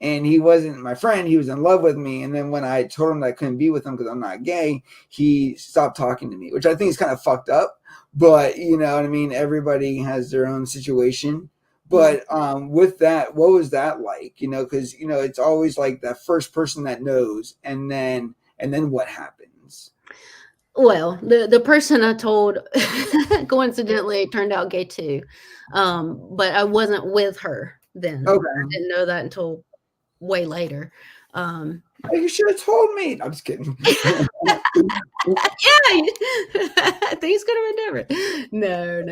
And he wasn't my friend. He was in love with me. And then when I told him that I couldn't be with him because I'm not gay, he stopped talking to me, which I think is kind of fucked up. But you know what I mean? Everybody has their own situation. But with that, what was that like? Because it's always like that first person that knows, and then what happens? Well, the person I told coincidentally turned out gay too, but I wasn't with her then. Okay. I didn't know that until way later. You should have told me. I'm just kidding. Yeah, things could have been different. No.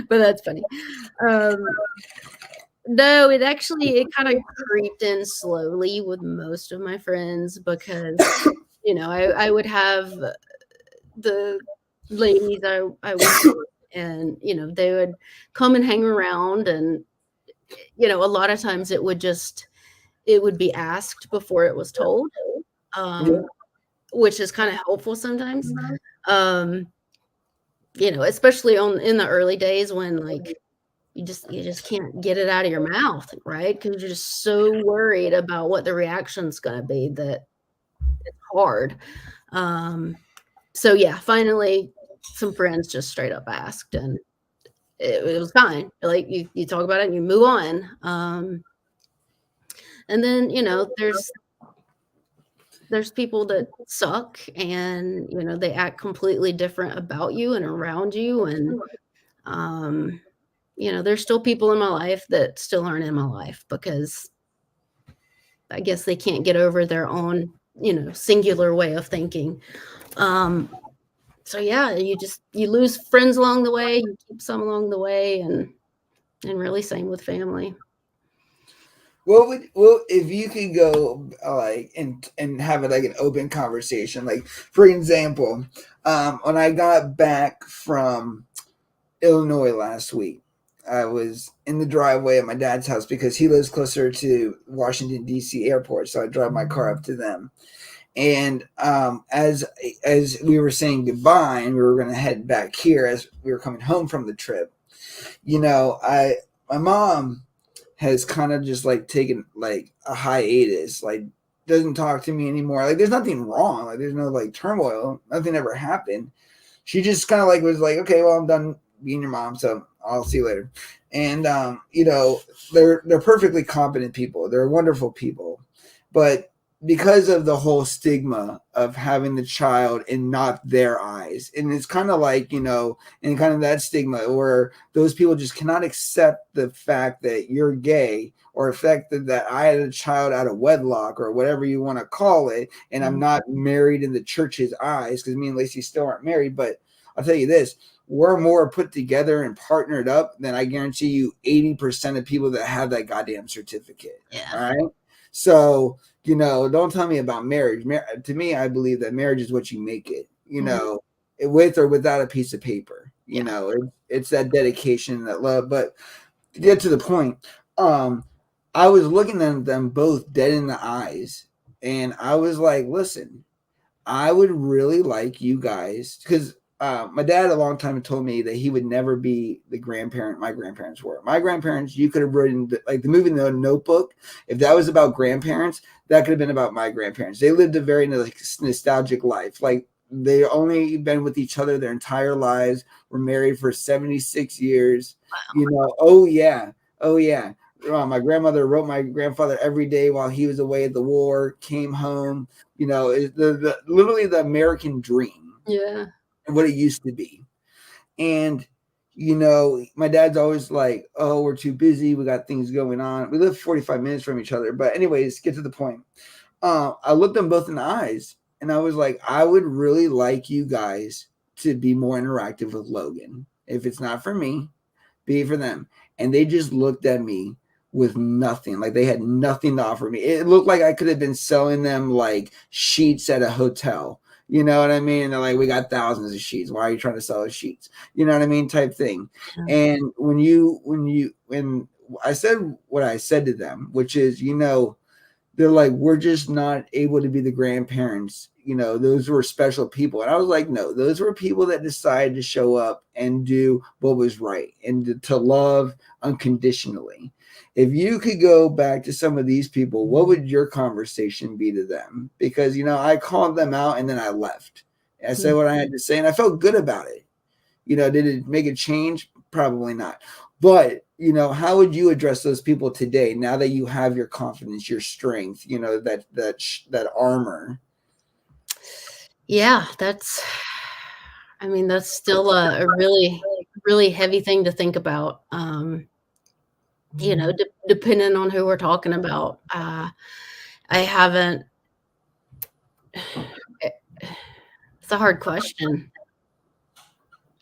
But that's funny. No, it kind of creeped in slowly with most of my friends, because I would have the ladies I was, and they would come and hang around, and a lot of times it would be asked before it was told, which is kind of helpful sometimes. Especially in the early days when, like, you just can't get it out of your mouth, right? Because you're just so worried about what the reaction's going to be that it's hard. So yeah, finally some friends just straight up asked, and it was fine. Like, you talk about it and you move on. And then, there's people that suck, and, they act completely different about you and around you. And, there's still people in my life that still aren't in my life, because I guess they can't get over their own, singular way of thinking. So yeah, you lose friends along the way, you keep some along the way, and really same with family. Well, if you could go like and have it like an open conversation, like for example, when I got back from Illinois last week, I was in the driveway at my dad's house because he lives closer to Washington D.C. airport, so I drive my car up to them. And as we were saying goodbye and we were going to head back here as we were coming home from the trip, my mom has kind of just like taken like a hiatus, like doesn't talk to me anymore. Like, there's nothing wrong. Like, there's no like turmoil. Nothing ever happened. She just kind of like was like, okay, well, I'm done being your mom, so I'll see you later. And they're perfectly competent people. They're wonderful people, but because of the whole stigma of having the child in not their eyes. And it's kind of like, and kind of that stigma where those people just cannot accept the fact that you're gay, or the fact that I had a child out of wedlock, or whatever you want to call it, and I'm not married in the church's eyes, because me and Lacey still aren't married. But I'll tell you this, we're more put together and partnered up than I guarantee you 80% of people that have that goddamn certificate. Yeah. All right. So, don't tell me about marriage. To me, I believe that marriage is what you make it, with or without a piece of paper. It's that dedication, that love. But to get to the point, I was looking at them both dead in the eyes, and I was like, listen, I would really like you guys, because my dad a long time told me that he would never be the grandparent my grandparents were. My grandparents, you could have written like the movie The Notebook. If that was about grandparents, that could have been about my grandparents. They lived a very nostalgic life. Like, they only been with each other their entire lives. Were married for 76 years. Wow. Oh yeah. My grandmother wrote my grandfather every day while he was away at the war. Came home. Literally the American dream. Yeah. And what it used to be. And my dad's always like, oh, we're too busy, we got things going on. We live 45 minutes from each other. But anyways, get to the point. I looked them both in the eyes, and I was like, I would really like you guys to be more interactive with Logan. If it's not for me, be it for them. And they just looked at me with nothing. Like, they had nothing to offer me. It looked like I could have been selling them like sheets at a hotel. You know what I mean? And they're like, we got thousands of sheets. Why are you trying to sell us sheets? You know what I mean? Type thing. And when I said what I said to them, which is, they're like, we're just not able to be the grandparents. Those were special people. And I was like, no, those were people that decided to show up and do what was right and to love unconditionally. If you could go back to some of these people, what would your conversation be to them? Because, I called them out and then I left. I said what I had to say, and I felt good about it. Did it make a change? Probably not. But, how would you address those people today, now that you have your confidence, your strength, that armor? Yeah, that's still a really, really heavy thing to think about. Depending on who we're talking about. I haven't. It's a hard question.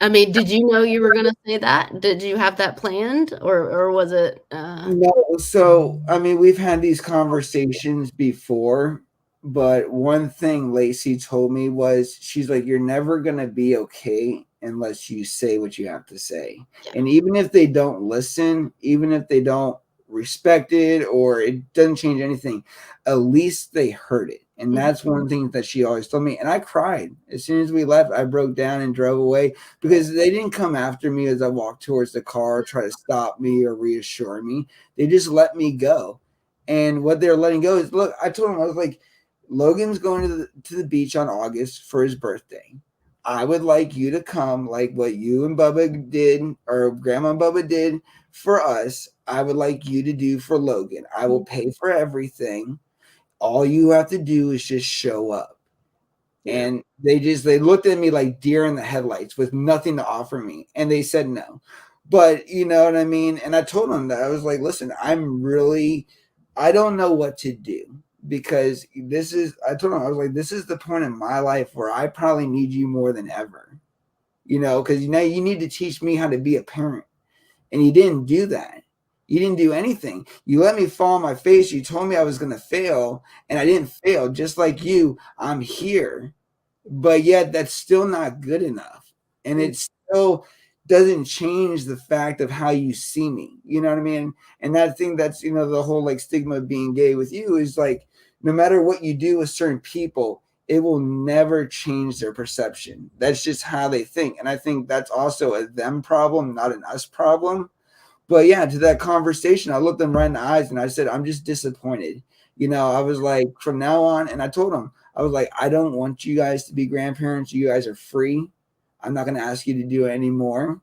I mean, did you know you were going to say that? Did you have that planned, or was it? No. So, we've had these conversations before, but one thing Lacey told me was, she's like, you're never going to be okay unless you say what you have to say. Yeah. And even if they don't listen, even if they don't respect it, or it doesn't change anything, at least they heard it. And that's one thing that she always told me. And I cried. As soon as we left, I broke down and drove away, because they didn't come after me as I walked towards the car, try to stop me or reassure me. They just let me go. And what they're letting go is, look, I told them, I was like, Logan's going to the beach on August for his birthday. I would like you to come, like what you and Bubba did, or Grandma and Bubba did for us. I would like you to do for Logan. I will pay for everything. All you have to do is just show up. Yeah. And they looked at me like deer in the headlights with nothing to offer me. And they said no. But you know what I mean? And I told them that. I was like, listen, I don't know what to do, because I told them, I was like, this is the point in my life where I probably need you more than ever, because you need to teach me how to be a parent. And you didn't do that. You didn't do anything. You let me fall on my face. You told me I was going to fail, and I didn't fail. Just like you, I'm here. But yet that's still not good enough. And it still doesn't change the fact of how you see me. You know what I mean? And that thing that's, the whole like stigma of being gay with you is like, no matter what you do with certain people, it will never change their perception. That's just how they think. And I think that's also a them problem, not an us problem. But yeah, to that conversation, I looked them right in the eyes and I said, I'm just disappointed. I was like, from now on, and I told them, I was like, I don't want you guys to be grandparents. You guys are free. I'm not going to ask you to do it anymore.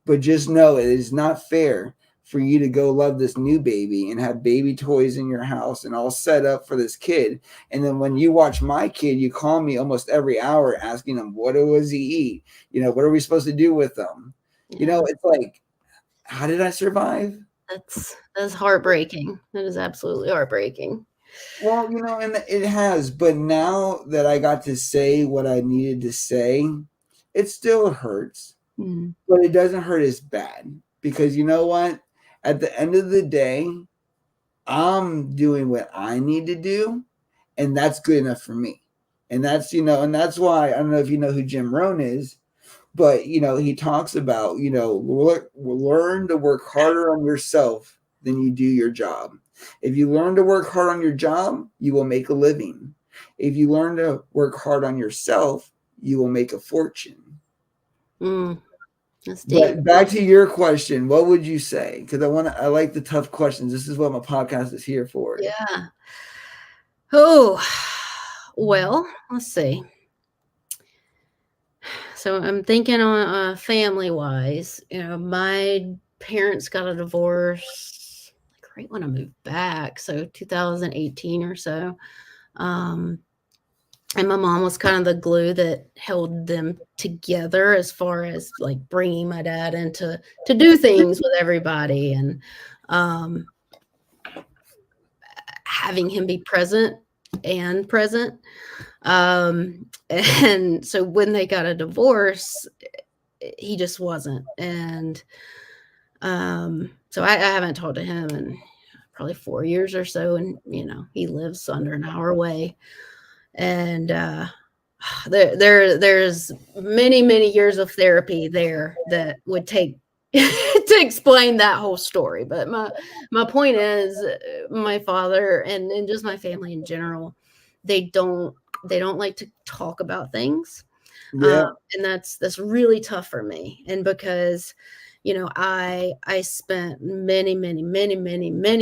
But just know it is not fair for you to go love this new baby and have baby toys in your house and all set up for this kid. And then when you watch my kid, you call me almost every hour asking him, what does he eat? What are we supposed to do with them? Yeah. It's like, how did I survive? That's heartbreaking. That is absolutely heartbreaking. Well, and it has, but now that I got to say what I needed to say, it still hurts, but it doesn't hurt as bad because you know what? At the end of the day, I'm doing what I need to do, and that's good enough for me. And that's, and that's why I don't know if you know who Jim Rohn is, but he talks about, learn to work harder on yourself than you do your job. If you learn to work hard on your job, you will make a living. If you learn to work hard on yourself, you will make a fortune. That's deep. But back to your question, what would you say? Because I like the tough questions. This is what my podcast is here for. Yeah. Oh, well, let's see. So I'm thinking on family wise, my parents got a divorce like right when I moved back, so 2018 or so. And my mom was kind of the glue that held them together as far as like bringing my dad into to do things with everybody and having him be present. And so when they got a divorce, he just wasn't. And so I haven't talked to him in probably 4 years or so. And, he lives under an hour away. And there's many years of therapy there that would take to explain that whole story. But my point is, my father and just my family in general, they don't like to talk about things. Yeah. And that's really tough for me. And because I spent many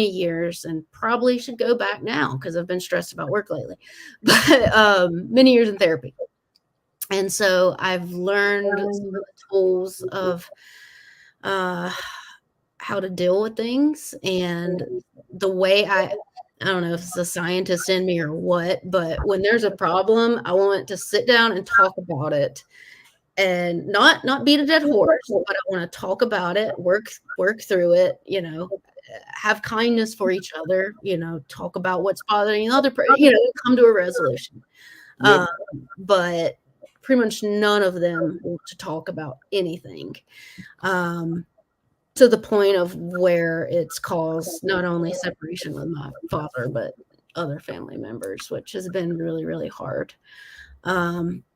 years, and probably should go back now because I've been stressed about work lately, but many years in therapy. And so I've learned some of the tools of how to deal with things, and the way I don't know if it's a scientist in me or what, but when there's a problem, I want to sit down and talk about it. And not beat a dead horse, but I want to talk about it, work through it, have kindness for each other, talk about what's bothering the other person, come to a resolution. Yep. But pretty much none of them want to talk about anything, to the point of where it's caused not only separation with my father, but other family members, which has been really, really hard.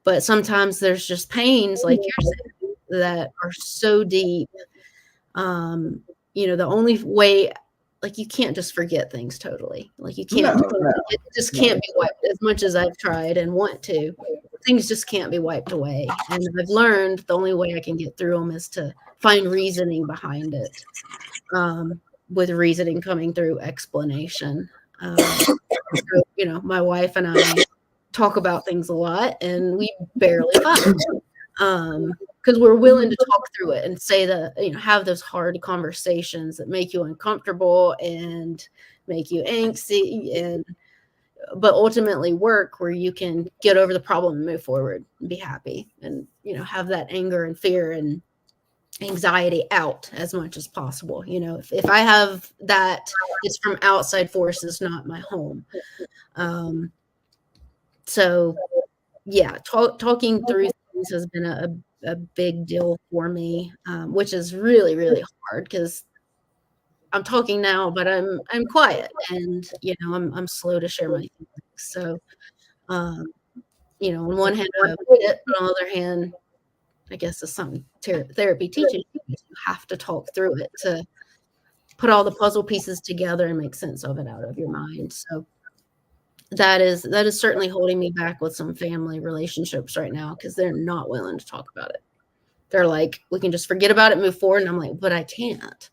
But sometimes there's just pains like you're saying that are so deep. The only way, like, you can't just forget things totally. Like, you can't, it just can't be wiped. As much as I've tried and want to, things just can't be wiped away. And I've learned the only way I can get through them is to find reasoning behind it. With reasoning coming through explanation. So, my wife and I talk about things a lot, and we barely fight, because we're willing to talk through it and say have those hard conversations that make you uncomfortable and make you angsty, but ultimately work where you can get over the problem and move forward and be happy and have that anger and fear and anxiety out as much as possible. If I have that, it's from outside forces, not my home. So yeah, talking through things has been a big deal for me, which is really, really hard because I'm talking now, but I'm quiet, and I'm slow to share my feelings. So on one hand I have it, but on the other hand, I guess it's something therapy teaches you. You have to talk through it to put all the puzzle pieces together and make sense of it out of your mind. So that is certainly holding me back with some family relationships right now, because they're not willing to talk about it. They're like, we can just forget about it, move forward. And I'm like, but I can't.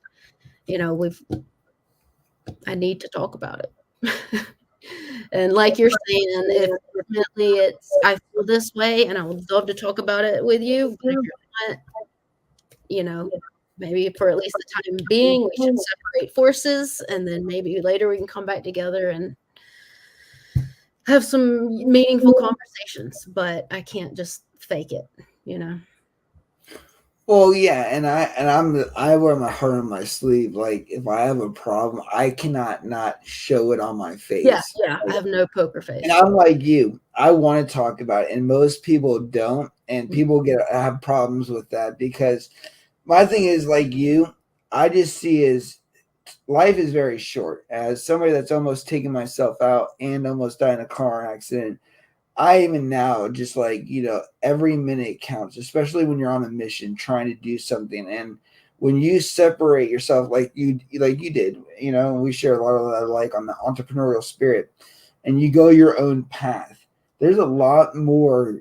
I need to talk about it. And like you're saying, if ultimately I feel this way and I would love to talk about it with you, but if you're not, maybe for at least the time being, we should separate forces, and then maybe later we can come back together and have some meaningful conversations. But I can't just fake it, you know? Well, yeah, I wear my heart on my sleeve. Like if I have a problem, I cannot not show it on my Yeah, face. yeah. I have no poker And face. I'm like you. I want to talk about it, and most people don't, and people have problems with that because my thing is like you. I just see is life is very short. As somebody that's almost taken myself out and almost died in a car accident, I even now just like, every minute counts, especially when you're on a mission trying to do something. And when you separate yourself like you did, we share a lot of that like on the entrepreneurial spirit and you go your own path. There's a lot more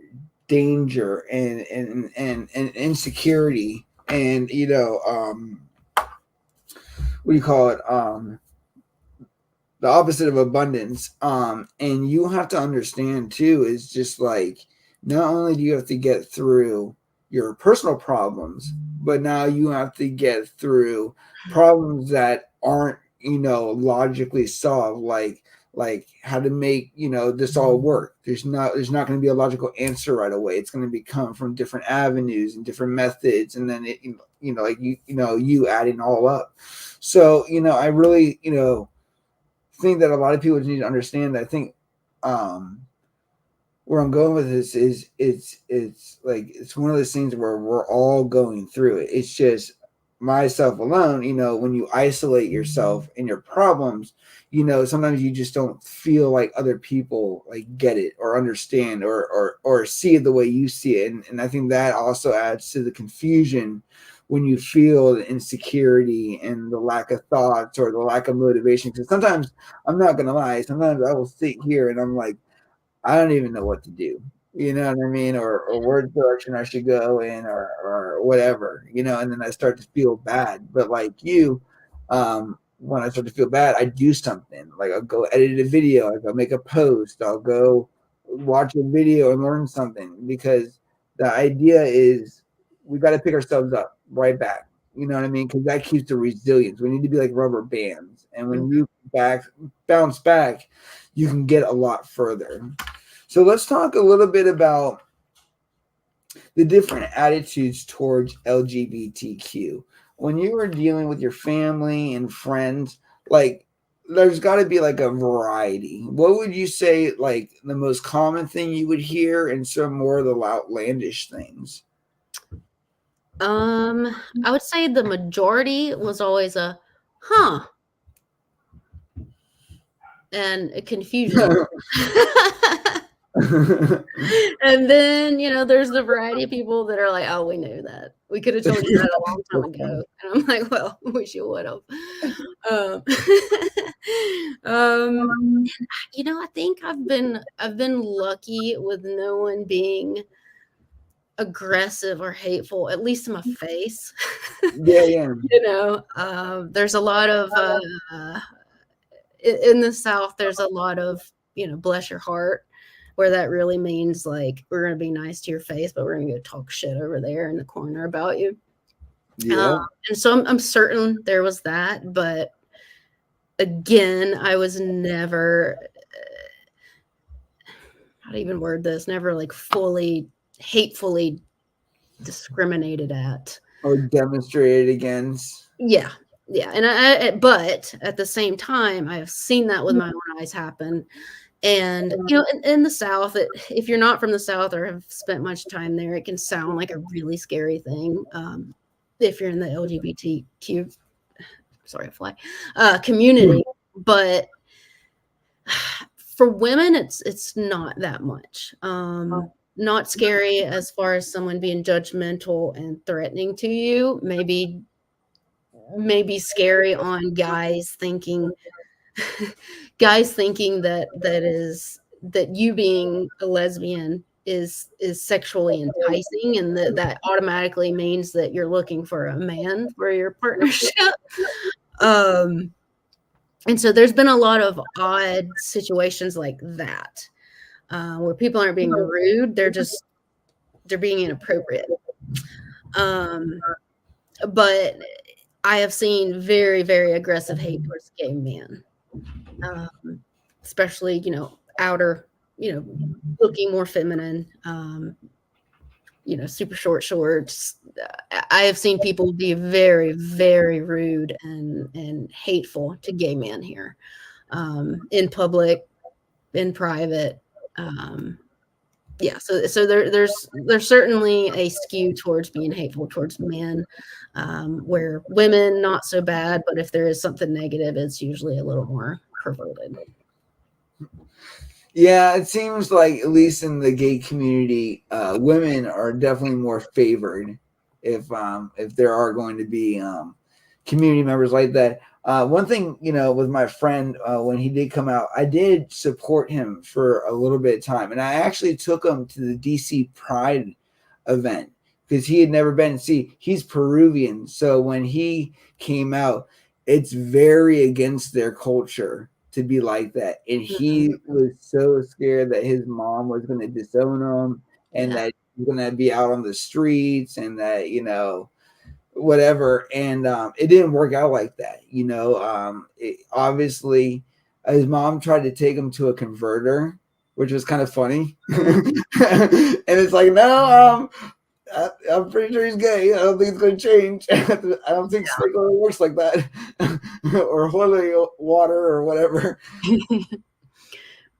danger and insecurity and what do you call it? The opposite of abundance. And you have to understand too, is just like not only do you have to get through your personal problems, but now you have to get through problems that aren't, logically solved, like how to make, this all work. There's not going to be a logical answer right away. It's going to be come from different avenues and different methods, and then like you adding all up. So, I really, think that a lot of people need to understand that I think where I'm going with this is it's like it's one of those things where we're all going through it. It's just myself alone, when you isolate yourself and your problems, sometimes you just don't feel like other people like get it or understand or see it the way you see it. And I think that also adds to the confusion when you feel the insecurity and the lack of thoughts or the lack of motivation. Because sometimes I'm not gonna lie, sometimes I will sit here and I'm like, I don't even know what to do. You know what I mean? Or what direction I should go in or whatever, and then I start to feel bad. But like you, when I start to feel bad, I do something. Like I'll go edit a video, I'll go make a post, I'll go watch a video and learn something because the idea is we got to pick ourselves up right back. You know what I mean? Because that keeps the resilience. We need to be like rubber bands. And when you bounce back, you can get a lot further. So let's talk a little bit about the different attitudes towards LGBTQ. When you were dealing with your family and friends, like there's got to be like a variety. What would you say like the most common thing you would hear and some more of the outlandish things? I would say the majority was always a huh and a confusion. And then, there's the variety of people that are like, oh, we knew that. We could have told you that a long time ago. And I'm like, well, wish you would have. Um, um, I think I've been lucky with no one being aggressive or hateful, at least in my face. Yeah. There's a lot of in the South, there's a lot of, bless your heart, where that really means like we're going to be nice to your face, but we're going to go talk shit over there in the corner about you. Yeah. And so I'm certain there was that, but again, I was never, how to even word this, never like fully hatefully discriminated at or demonstrated against. Yeah. And but at the same time, I have seen that with my own eyes happen. And, in the South, if you're not from the South or have spent much time there, it can sound like a really scary thing. If you're in the LGBTQ, community, but for women, it's not that much. Not scary as far as someone being judgmental and threatening to you. Maybe scary on guys thinking that you being a lesbian is sexually enticing, and that automatically means that you're looking for a man for your partnership. And so there's been a lot of odd situations like that, where people aren't being rude, they're being inappropriate. but I have seen very, very aggressive hate towards gay men, um, especially, outer, looking more feminine, super short shorts. I have seen people be very, very rude and hateful to gay men here, in public, in private. Um, yeah, so there's certainly a skew towards being hateful towards men, where women not so bad, but if there is something negative, it's usually a little more perverted. Yeah, it seems like at least in the gay community, women are definitely more favored if there are going to be community members like that. One thing, with my friend, when he did come out, I did support him for a little bit of time, and I actually took him to the DC Pride event because he had never been. See, he's Peruvian, so when he came out, it's very against their culture to be like that, and Mhm. he was so scared that his mom was going to disown him and Yeah. that he's going to be out on the streets and that whatever, and it didn't work out like that. Obviously his mom tried to take him to a converter, which was kind of funny. Mhm. And it's like, no, I'm pretty sure he's gay. I don't think it's going to change. I don't think snake oil works like that. Or holy water or whatever.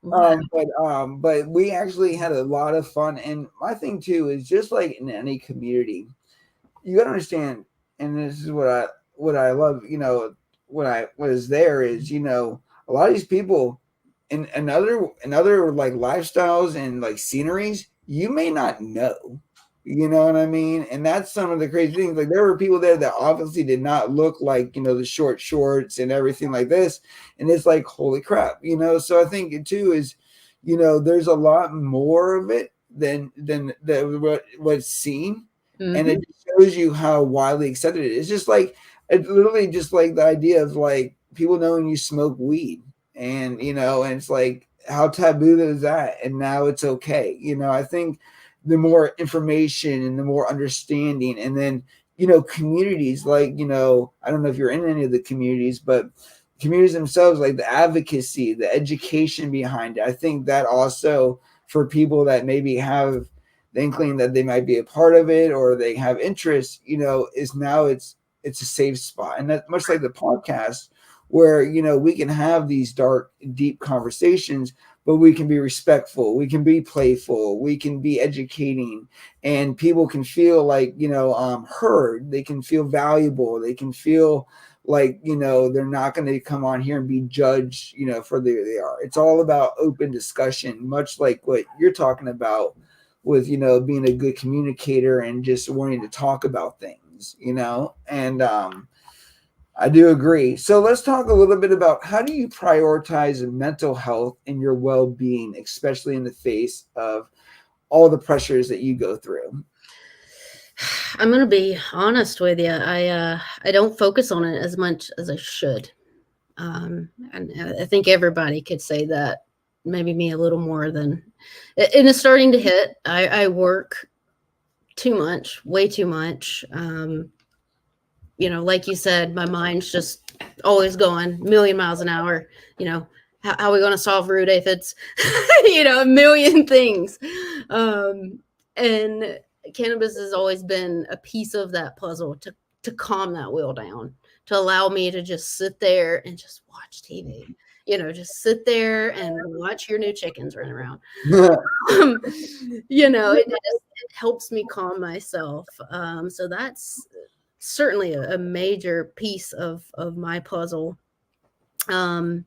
Wow. But we actually had a lot of fun, and my thing too is just like in any community, you gotta understand, and this is what I love. What is there is a lot of these people in other like lifestyles and like sceneries you may not know. You know what I mean? And that's some of the crazy things. Like there were people there that obviously did not look like the short shorts and everything like this, and it's like holy crap. So I think it too is, there's a lot more of it than what's seen, and it Mhm. shows you how widely accepted it is. It's just like it's literally just like the idea of like people knowing you smoke weed, and it's like how taboo is that, and now it's okay. I think the more information and the more understanding, and then communities like I don't know if you're in any of the communities, but communities themselves, like the advocacy, the education behind it, I think that also for people that maybe have the inkling that they might be a part of it or they have interest, is now it's a safe spot. And that much like the podcast where we can have these dark, deep conversations, but we can be respectful, we can be playful, we can be educating, and people can feel like heard, they can feel valuable, they can feel like they're not going to come on here and be judged for they are. It's all about open discussion, much like what you're talking about with being a good communicator and just wanting to talk about things, and I do agree. So let's talk a little bit about how do you prioritize mental health and your well-being, especially in the face of all the pressures that you go through. I'm gonna be honest with you. I don't focus on it as much as I should. And I think everybody could say that. Maybe me a little more than, and it's starting to hit. I work too much, way too much. Like you said, my mind's just always going a million miles an hour. How are we going to solve root aphids? A million things. Um, and cannabis has always been a piece of that puzzle to calm that wheel down, to allow me to just sit there and just watch TV. Just sit there and watch your new chickens run around. Um, it helps me calm myself. So that's certainly a major piece of my puzzle. Um,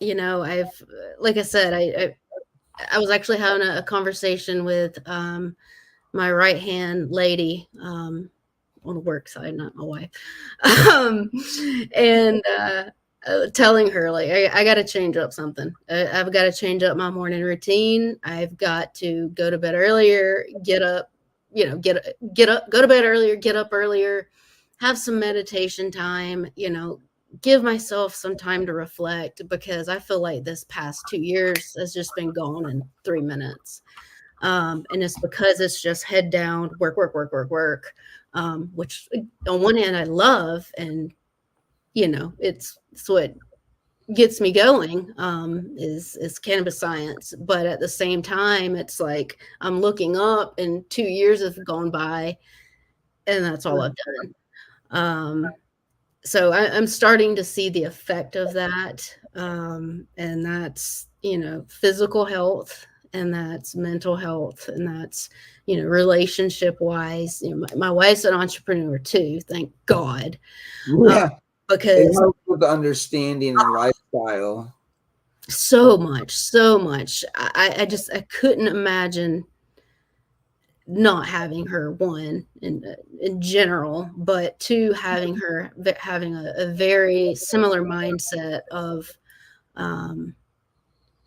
I've like I said, I was actually having a conversation with my right hand lady, on the work side, not my wife, um, and telling her like I got to change up something. I've got to change up my morning routine. I've got to go to bed earlier, get up, get up, go to bed earlier, get up earlier, have some meditation time. Give myself some time to reflect because I feel like this past 2 years has just been gone in 3 minutes. And it's because it's just head down, work, work, work, work, work. which on one hand I love, and it's what gets me going, is cannabis science. But at the same time, it's like I'm looking up and 2 years have gone by and that's all I've done. So I'm starting to see the effect of that. And that's, physical health, and that's mental health, and that's, relationship wise. My wife's an entrepreneur too, thank God. Yeah. It Because helps with the understanding and lifestyle. so much. I couldn't imagine not having her, one, in general, but two, having her having a very similar mindset of,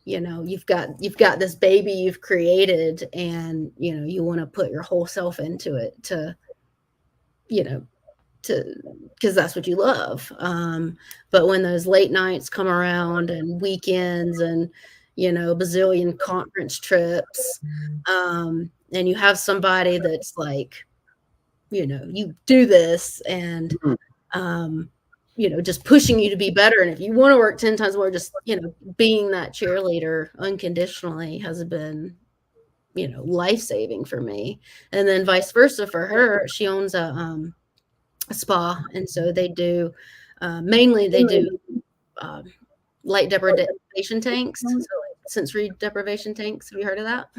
you've got this baby you've created, and you want to put your whole self into it because that's what you love. But when those late nights come around and weekends and bazillion conference trips, and you have somebody that's like, you do this, and just pushing you to be better, and if you want to work 10 times more, just being that cheerleader unconditionally has been life-saving for me. And then vice versa for her. She owns a spa, and so they do mainly light deprivation tanks, so like sensory deprivation tanks. Have you heard of that?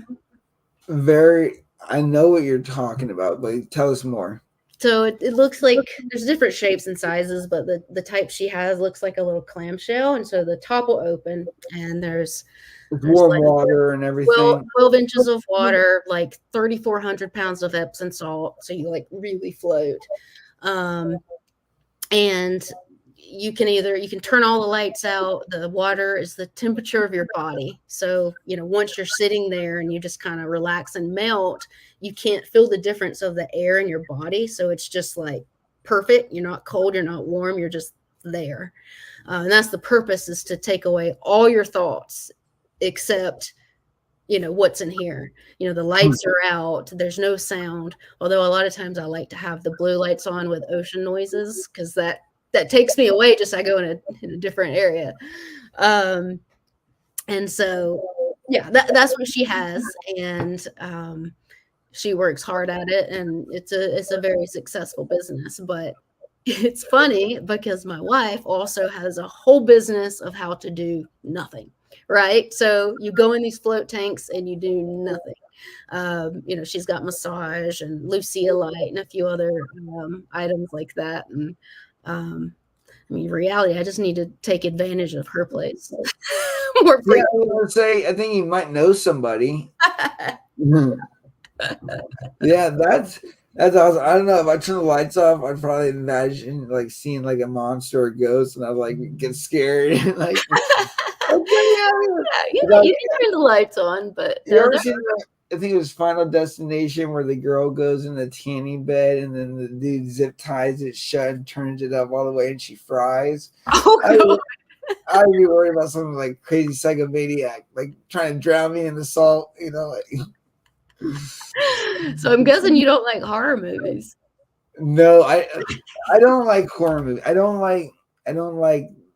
I know what you're talking about, but tell us more. So it looks like there's different shapes and sizes, but the type she has looks like a little clamshell, and so the top will open, and there's warm like water and everything. 12 inches of water, like 3,400 pounds of Epsom salt, so you like really float. And you can turn all the lights out. The water is the temperature of your body. So, once you're sitting there and you just kind of relax and melt, you can't feel the difference of the air in your body. So it's just like perfect. You're not cold, you're not warm, you're just there. And that's the purpose, is to take away all your thoughts except what's in here. The lights are out, there's no sound, although a lot of times I like to have the blue lights on with ocean noises, because that takes me away, just I go in a different area. And so yeah, that's what she has, and she works hard at it, and it's a very successful business. But it's funny because my wife also has a whole business of how to do nothing. Right. So you go in these float tanks and you do nothing. She's got massage and Lucia Light and a few other items like that. And reality, I just need to take advantage of her place more frequently. Yeah, I would say, I think you might know somebody. Yeah, that's awesome. I don't know, if I turn the lights off, I'd probably imagine like seeing like a monster or a ghost, and I'd like get scared and like. You can turn the lights on, but you ever seen I think it was Final Destination, where the girl goes in the tanning bed and then the dude zip ties it shut and turns it up all the way and she fries. Oh, I'd be worried about something like crazy psychomaniac, like trying to drown me in the salt, So I'm guessing you don't like horror movies. No, I don't like horror movies. I don't like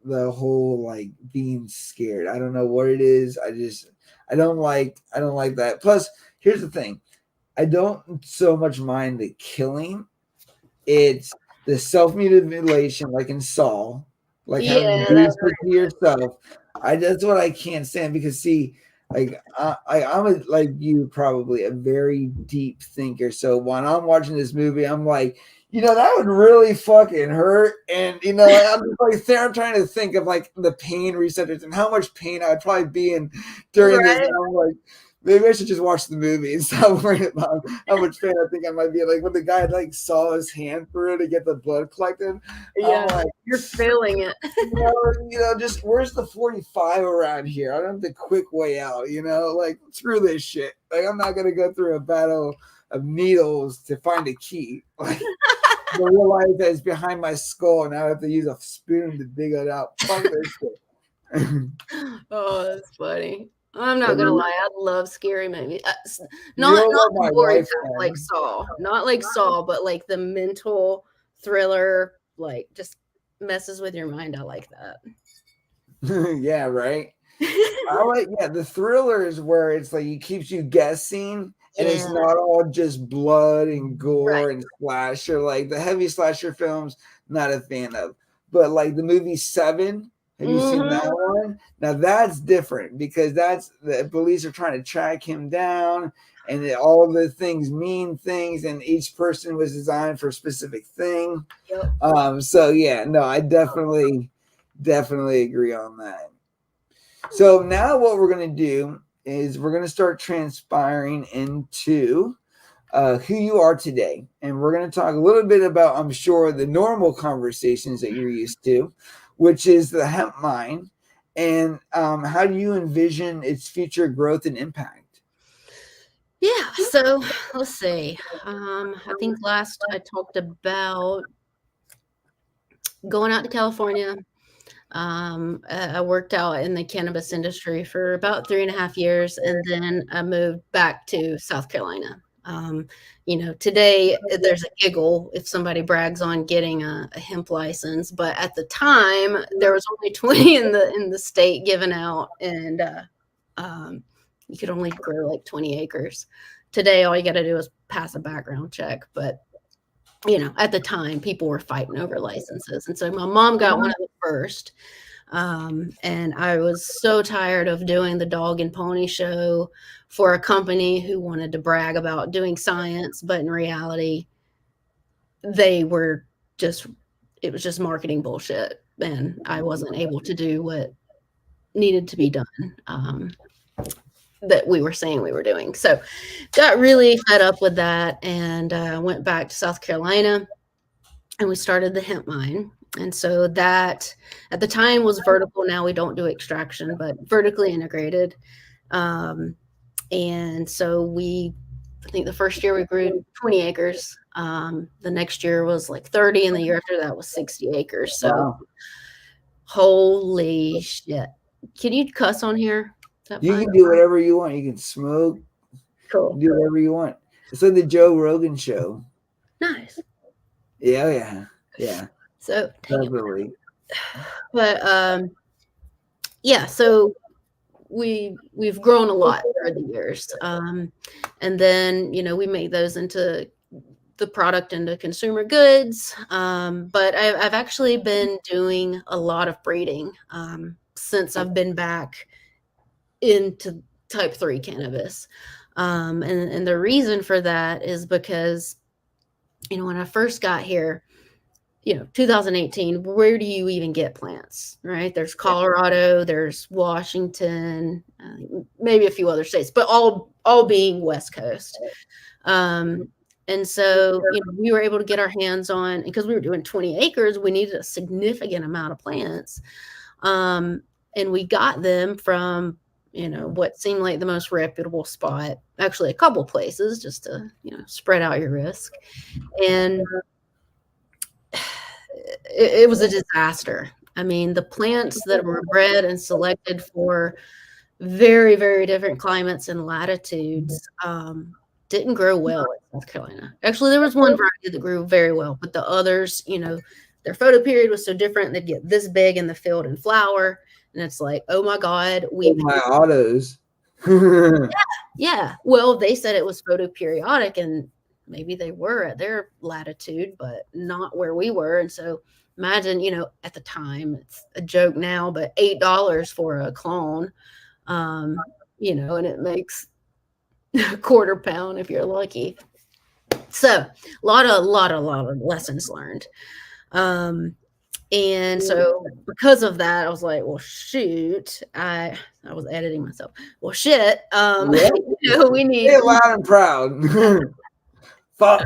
the whole like being scared. I don't know what it is. I don't like that. Plus, here's the thing. I don't so much mind the killing. It's the self-mutilation, like in Saw, like having to do something to yourself. That's what I can't stand, because see, like I'm like you, probably a very deep thinker. So when I'm watching this movie, I'm like, that would really fucking hurt. And, I'm just like there, I'm trying to think of like the pain receptors and how much pain I'd probably be in during this. And I'm like, maybe I should just watch the movie and stop worrying about how much pain I think I might be. Like when the guy like saw his hand through to get the blood collected. Yeah, I'm like, you're feeling it. Just where's the 45 around here? I don't have the quick way out, like screw this shit. Like I'm not gonna go through a battle of needles to find a key. Like I realize that it's behind my skull and I have to use a spoon to dig it out. Fuck this shit. Oh, that's funny. I'm not gonna lie, I love scary movies. You Not don't love the my gory wife, type like then. Saw, not like Saw, but like the mental thriller, like just messes with your mind. I like that. Yeah, right. I like, yeah, the thrillers where it's like it keeps you guessing and Yeah, it's not all just blood and right. gore and slasher. Like the heavy slasher films, not a fan of. But like the movie Seven, have you seen that Mhm. one? Now that's different because that's the police are trying to track him down and all the things mean things and each person was designed for a specific thing. Yep. So yeah, no, I definitely agree on that. So now what we're going to do is we're going to start transpiring into who you are today. And we're going to talk a little bit about, I'm sure, the normal conversations that you're used to, which is the hemp mine. And how do you envision its future growth and impact? Yeah, so let's see. I think last I talked about going out to California. I worked out in the cannabis industry for about 3.5 years, and then I moved back to South Carolina. Today there's a giggle if somebody brags on getting a hemp license, but at the time there was only 20 in the state given out, and um, you could only grow like 20 acres. Today, all you got to do is pass a background check, but at the time, people were fighting over licenses, and so my mom got one of the first. And I was so tired of doing the dog and pony show for a company who wanted to brag about doing science, but in reality, they were just, it was just marketing bullshit. And I wasn't able to do what needed to be done that we were saying we were doing. So got really fed up with that and went back to South Carolina and we started the hemp mine. And so that at the time was vertical. Now we don't do extraction, but vertically integrated. And so I think the first year we grew 20 acres. The next year was like 30, and the year after that was 60 acres. So Wow. holy shit. Can you cuss on here? Is that You fine? can do whatever you want. You can smoke, Cool. do whatever you want. It's like the Joe Rogan show. Nice. Yeah, yeah, yeah, So, definitely. but yeah, so we've grown a lot over the years. And then, we make those into the product into consumer goods. But I've actually been doing a lot of breeding since I've been back into type 3 cannabis. And the reason for that is because, when I first got here, 2018, where do you even get plants, right? There's Colorado, there's Washington, maybe a few other states, but all being West Coast. And so, we were able to get our hands on, because we were doing 20 acres, we needed a significant amount of plants. And we got them from, what seemed like the most reputable spot, actually a couple places, just to, spread out your risk. And it was a disaster. I mean, the plants that were bred and selected for very, very different climates and latitudes didn't grow well in South Carolina. Actually, there was one variety that grew very well, but the others, their photo period was so different. They'd get this big in the field and flower. And it's like, oh my God, My autos. yeah. Well, they said it was photoperiodic, and maybe they were at their latitude, but not where we were. And so imagine, at the time, it's a joke now, but $8 for a clone, and it makes a quarter pound if you're lucky. So a lot of lessons learned. And so because of that, I was like, well, shoot, I was editing myself. Well, shit, Yeah. we need. Say it loud and proud. Fuck.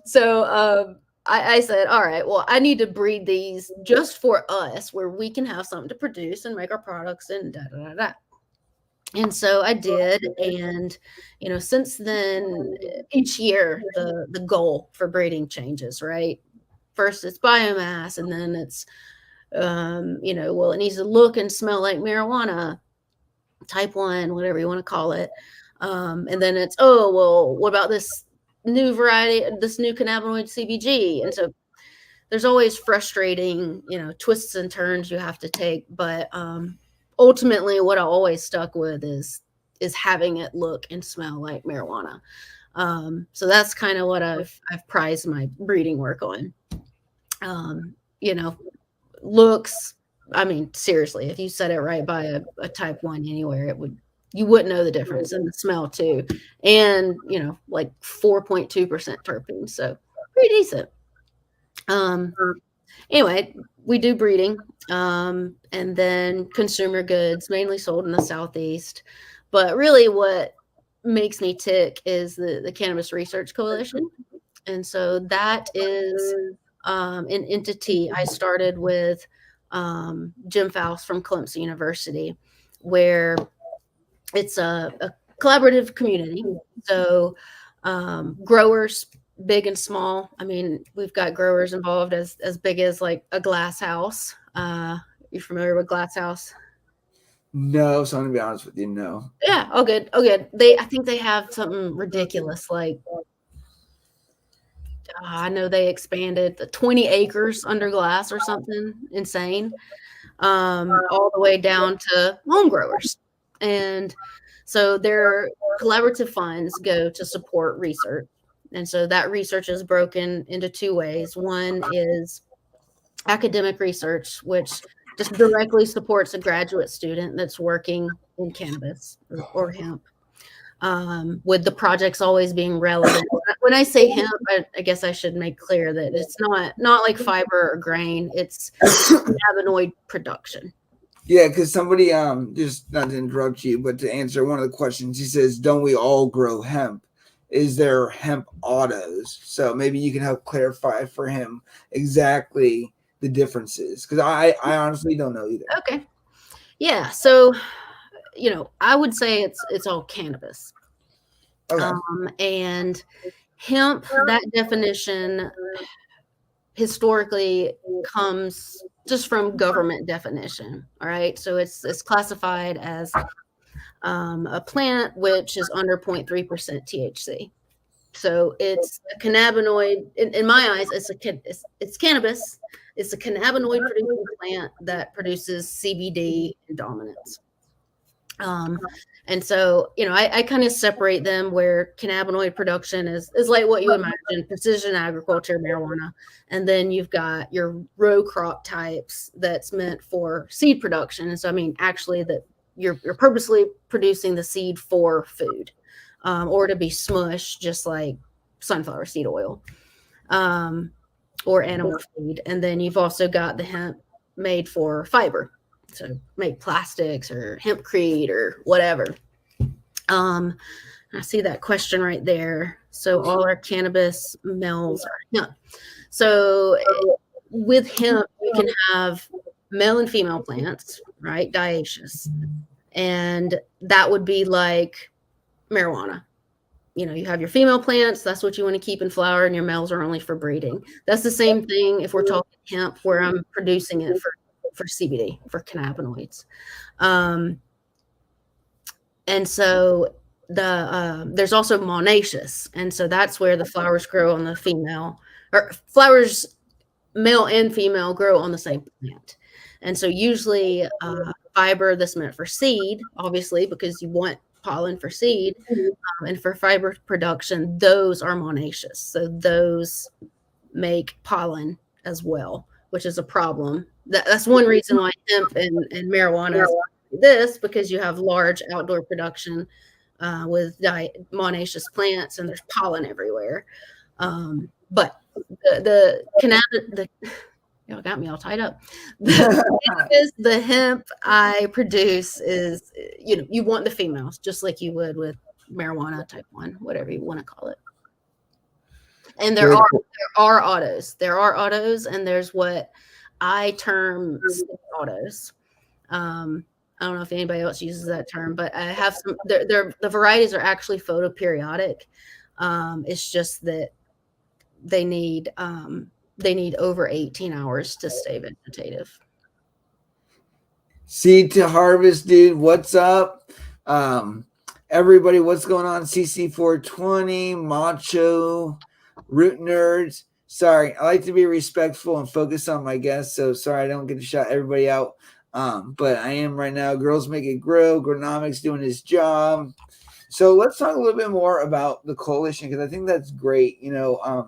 So I said, all right, well, I need to breed these just for us, where we can have something to produce and make our products and da da da da. And so I did, and since then, each year the goal for breeding changes, right? First it's biomass, and then it's well, it needs to look and smell like marijuana. type 1, whatever you want to call it. And then it's, oh, well, what about this new variety, this new cannabinoid CBG? And so there's always frustrating, twists and turns you have to take. But ultimately, what I always stuck with is having it look and smell like marijuana. So that's kind of what I've prized my breeding work on. Looks, I mean, seriously, if you set it right by a type 1 anywhere, you wouldn't know the difference, in the smell too. And, like 4.2% terpenes. So pretty decent. Anyway, we do breeding, and then consumer goods, mainly sold in the Southeast. But really what makes me tick is the Cannabis Research Coalition. And so that is an entity I started with Jim Faust from Clemson University, where it's a collaborative community. So growers, big and small. I mean, we've got growers involved as big as like a glass house. You familiar with glass house? No, so I'm gonna be honest with you, no. Yeah, oh good. I think they have something ridiculous, like I know they expanded the 20 acres under glass or something insane, all the way down to home growers. And so their collaborative funds go to support research. And so that research is broken into two ways. One is academic research, which just directly supports a graduate student that's working in cannabis or hemp, with the projects always being relevant. When I say hemp, I guess I should make clear that it's not like fiber or grain. It's cannabinoid production. Yeah, because somebody, just not to interrupt you, but to answer one of the questions, he says, "Don't we all grow hemp? Is there hemp autos?" So maybe you can help clarify for him exactly the differences, because I honestly don't know either. Okay, yeah. So I would say it's all cannabis. Okay. And hemp, that definition historically comes just from government definition. All right, so it's classified as a plant which is under 0.3% THC. So it's a cannabinoid. In my eyes, it's cannabis. It's a cannabinoid producing plant that produces CBD and dominance. And so, I kind of separate them, where cannabinoid production is like what you imagine, precision agriculture, marijuana. And then you've got your row crop types that's meant for seed production. And so, I mean, actually that you're purposely producing the seed for food, or to be smushed, just like sunflower seed oil, or animal feed. And then you've also got the hemp made for fiber. So make plastics or hempcrete or whatever. I see that question right there. So all our cannabis mells are hemp. So with hemp, you can have male and female plants, right? Dioecious. And that would be like marijuana. You have your female plants, that's what you want to keep in flower, and your males are only for breeding. That's the same thing if we're talking hemp, where I'm producing it for CBD, for cannabinoids. And so there's also monoecious. And so that's where the flowers grow on the female, or flowers, male and female, grow on the same plant. And so usually fiber that's meant for seed, obviously, because you want pollen for seed, and for fiber production, those are monoecious. So those make pollen as well, which is a problem. That's one reason why hemp and marijuana is this, because you have large outdoor production with monoecious plants, and there's pollen everywhere. But the y'all got me all tied up. The hemp I produce is, you want the females, just like you would with marijuana type 1, whatever you want to call it. And there are autos. There are autos, and there's what I term autos. I don't know if anybody else uses that term, but I have some. The varieties are actually photoperiodic. It's just that they need over 18 hours to stay vegetative. Seed to harvest, dude. What's up? Um, Everybody, what's going on? CC420, Macho, Root Nerds. Sorry, I like to be respectful and focus on my guests, so sorry I don't get to shout everybody out. But I am right now. Girls Make It Grow. Gronomics doing his job. So let's talk a little bit more about the coalition because I think that's great. The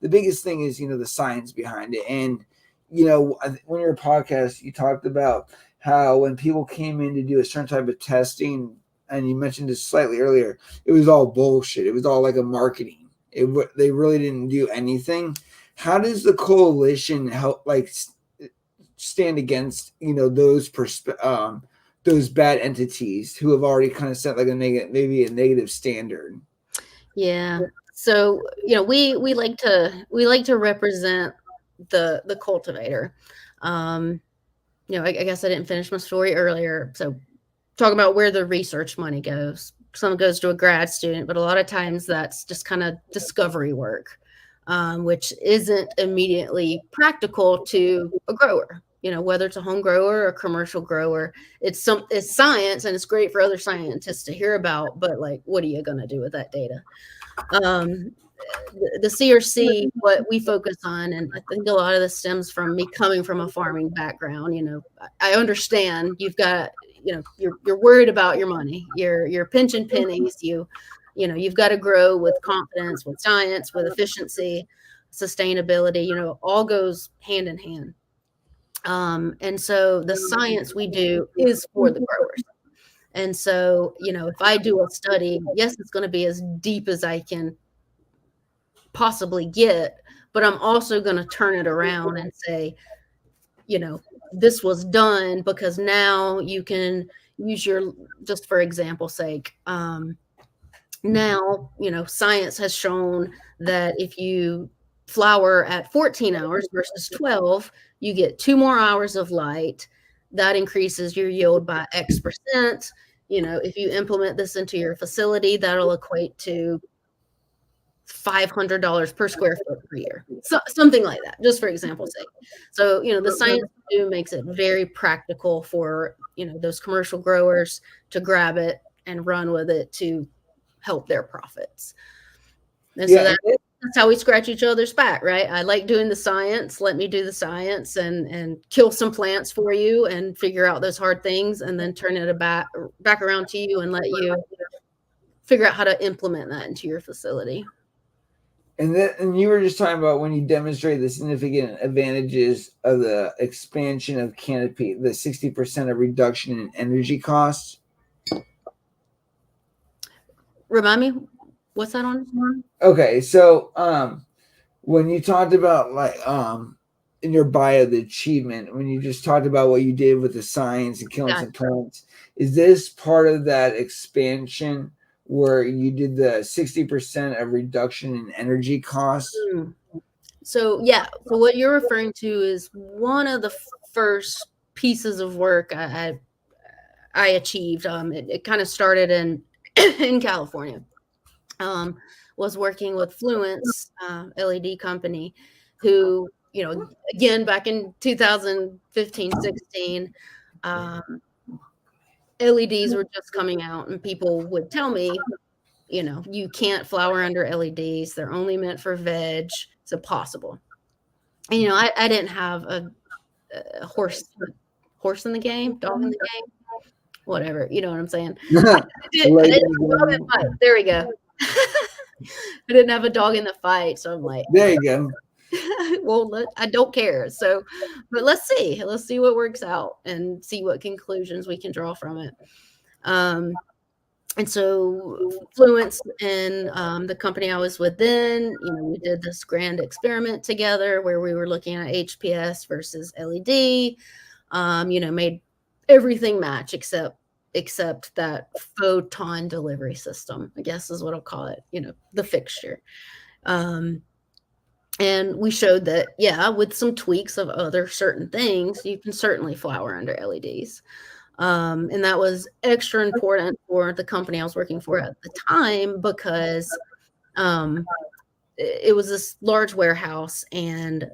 biggest thing is the science behind it, and when your podcast, you talked about how when people came in to do a certain type of testing, and you mentioned this slightly earlier, it was all bullshit. It was all like a marketing. They really didn't do anything. How does the coalition help, stand against those bad entities who have already kind of set like maybe a negative standard? Yeah. So, we like to represent the cultivator. I guess I didn't finish my story earlier. So talk about where the research money goes. Some goes to a grad student, but a lot of times that's just kind of discovery work, which isn't immediately practical to a grower. Whether it's a home grower or a commercial grower, it's science and it's great for other scientists to hear about. But what are you going to do with that data? The CRC, what we focus on, and I think a lot of this stems from me coming from a farming background. I understand you've got, you're worried about your money, you're pinching pennies, you've got to grow with confidence, with science, with efficiency, sustainability, all goes hand in hand. And so the science we do is for the growers. And so, if I do a study, yes, it's going to be as deep as I can possibly get, but I'm also going to turn it around and say, this was done because now you can use just for example's sake, now, science has shown that if you flower at 14 hours versus 12, you get 2 more hours of light. That increases your yield by X percent. If you implement this into your facility, that'll equate to $500 per square foot per year. So something like that, just for example's sake. So, the science makes it very practical for, those commercial growers to grab it and run with it to help their profits. And so that's how we scratch each other's back, right? I like doing the science. Let me do the science and kill some plants for you and figure out those hard things and then turn it back around to you and let you figure out how to implement that into your facility. And you were just talking about when you demonstrate the significant advantages of the expansion of canopy, the 60% of reduction in energy costs. Remind me, what's that on? Okay, so when you talked about in your bio, the achievement, when you just talked about what you did with the science and killing some plants, is this part of that expansion where you did the 60% of reduction in energy costs? So yeah, so what you're referring to is one of the first pieces of work I achieved. It kind of started in California. Was working with Fluence LED company, who, again, back in 2015, 16, LEDs were just coming out and people would tell me, you can't flower under LEDs. They're only meant for veg. It's impossible. And, I didn't have a horse in the game, dog in the game, whatever. You know what I'm saying? I didn't there we go. I didn't have a dog in the fight. So I'm like, there you go. Well, I don't care. So, but let's see what works out and see what conclusions we can draw from it. And so Fluence and the company I was with then, we did this grand experiment together where we were looking at HPS versus LED, made everything match except that photon delivery system, I guess is what I'll call it, the fixture. And we showed that, yeah, with some tweaks of other certain things, you can certainly flower under LEDs. And that was extra important for the company I was working for at the time because it was this large warehouse and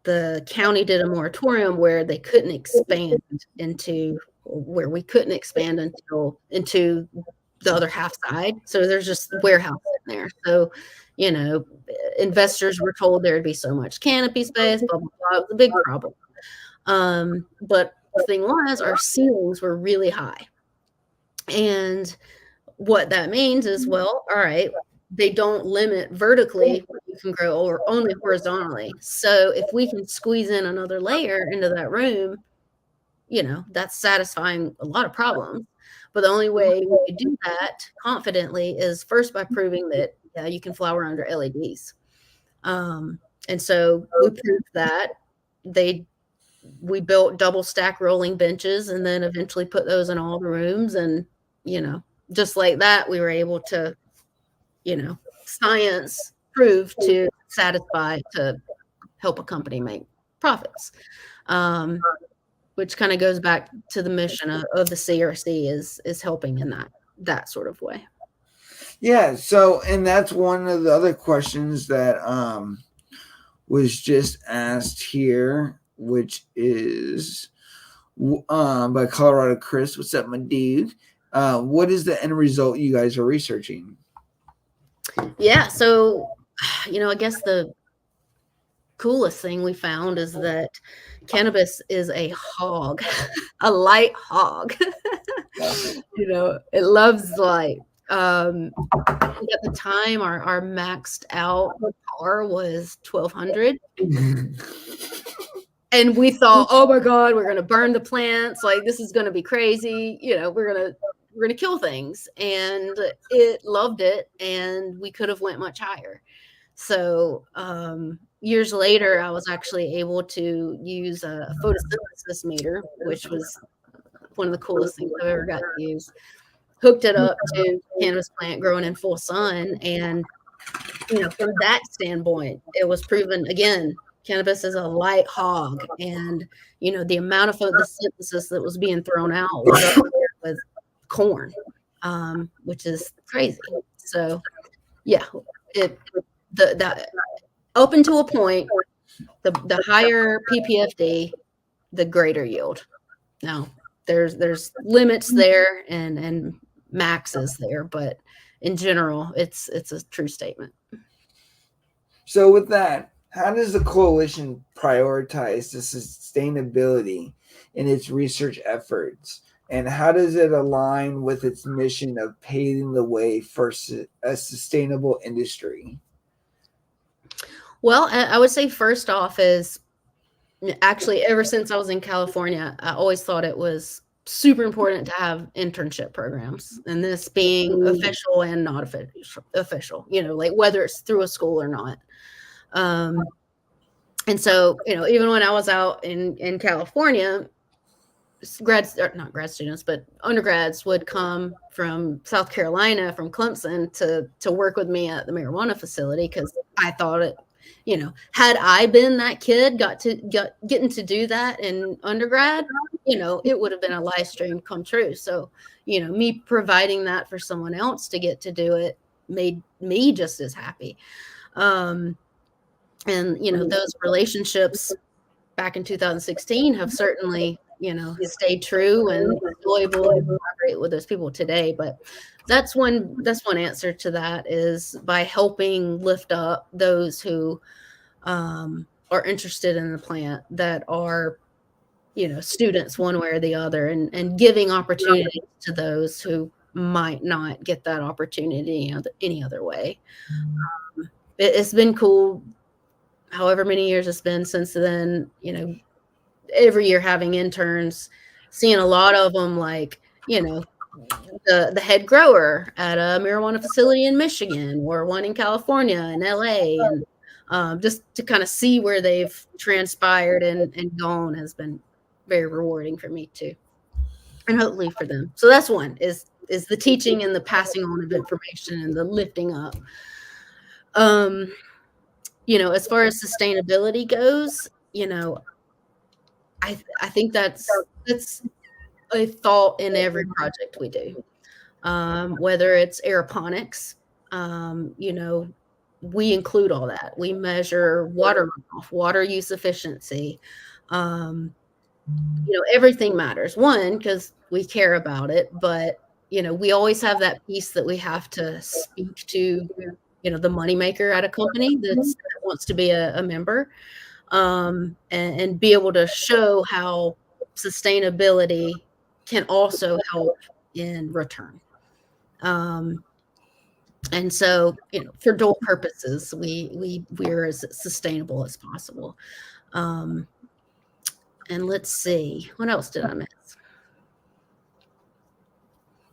the county did a moratorium where they couldn't expand into where we couldn't expand until into the other half side. So there's just warehouse in there. So, investors were told there'd be so much canopy space, blah, blah, blah. It was a big problem. But the thing was, our ceilings were really high. And what that means is, well, all right, they don't limit vertically what you can grow or only horizontally. So if we can squeeze in another layer into that room, that's satisfying a lot of problems. But the only way we could do that confidently is first by proving that you can flower under LEDs. And so we proved that. We built double stack rolling benches and then eventually put those in all the rooms. And, just like that, we were able to, science proved to satisfy, to help a company make profits. Which kind of goes back to the mission of the CRC is helping in that sort of way. Yeah. So, and that's one of the other questions that was just asked here, which is by Colorado Chris. What's up, my dude? What is the end result you guys are researching? Yeah. So, I guess the coolest thing we found is that cannabis is a hog, a light hog. It loves light. At the time, our maxed out par was 1,200. And we thought, oh my God, we're going to burn the plants. Like, this is going to be crazy. We're going to kill things. And it loved it. And we could have went much higher. So, years later, I was actually able to use a photosynthesis meter, which was one of the coolest things I've ever got to use. Hooked it up to cannabis plant growing in full sun. And, from that standpoint, it was proven, again, cannabis is a light hog. And, the amount of photosynthesis that was being thrown out was up there with corn, which is crazy. So, yeah, that up until a point, the higher PPFD, the greater yield. Now, there's limits there and maxes there, but in general, it's a true statement. So with that, how does the coalition prioritize the sustainability in its research efforts? And how does it align with its mission of paving the way for a sustainable industry? Well, I would say first off is actually ever since I was in California, I always thought it was super important to have internship programs, and this being official and not official, like whether it's through a school or not. And so, even when I was out in California, not grad students, but undergrads would come from South Carolina, from Clemson to work with me at the marijuana facility, because I thought it, had I been that kid getting to do that in undergrad, it would have been a live stream come true. So, me providing that for someone else to get to do it made me just as happy. And, those relationships back in 2016 have certainly, stayed true, and still able to collaborate with those people today. But that's one answer to that, is by helping lift up those who are interested in the plant, that are, students one way or the other, and giving opportunity to those who might not get that opportunity any other way. It's been cool, however many years it's been since then, every year having interns, seeing a lot of them, like, the head grower at a marijuana facility in Michigan, or one in California and LA, and just to kind of see where they've transpired and gone has been very rewarding for me too, and hopefully for them. So that's one, is the teaching and the passing on of information and the lifting up. As far as sustainability goes, I think that's a thought in every project we do, whether it's aeroponics, we include all that. We measure water runoff, water use efficiency, everything matters. One, because we care about it, but we always have that piece that we have to speak to, the moneymaker at a company that wants to be a member, and be able to show how sustainability can also help in return. And so, for dual purposes, we're as sustainable as possible. And let's see, what else did I miss?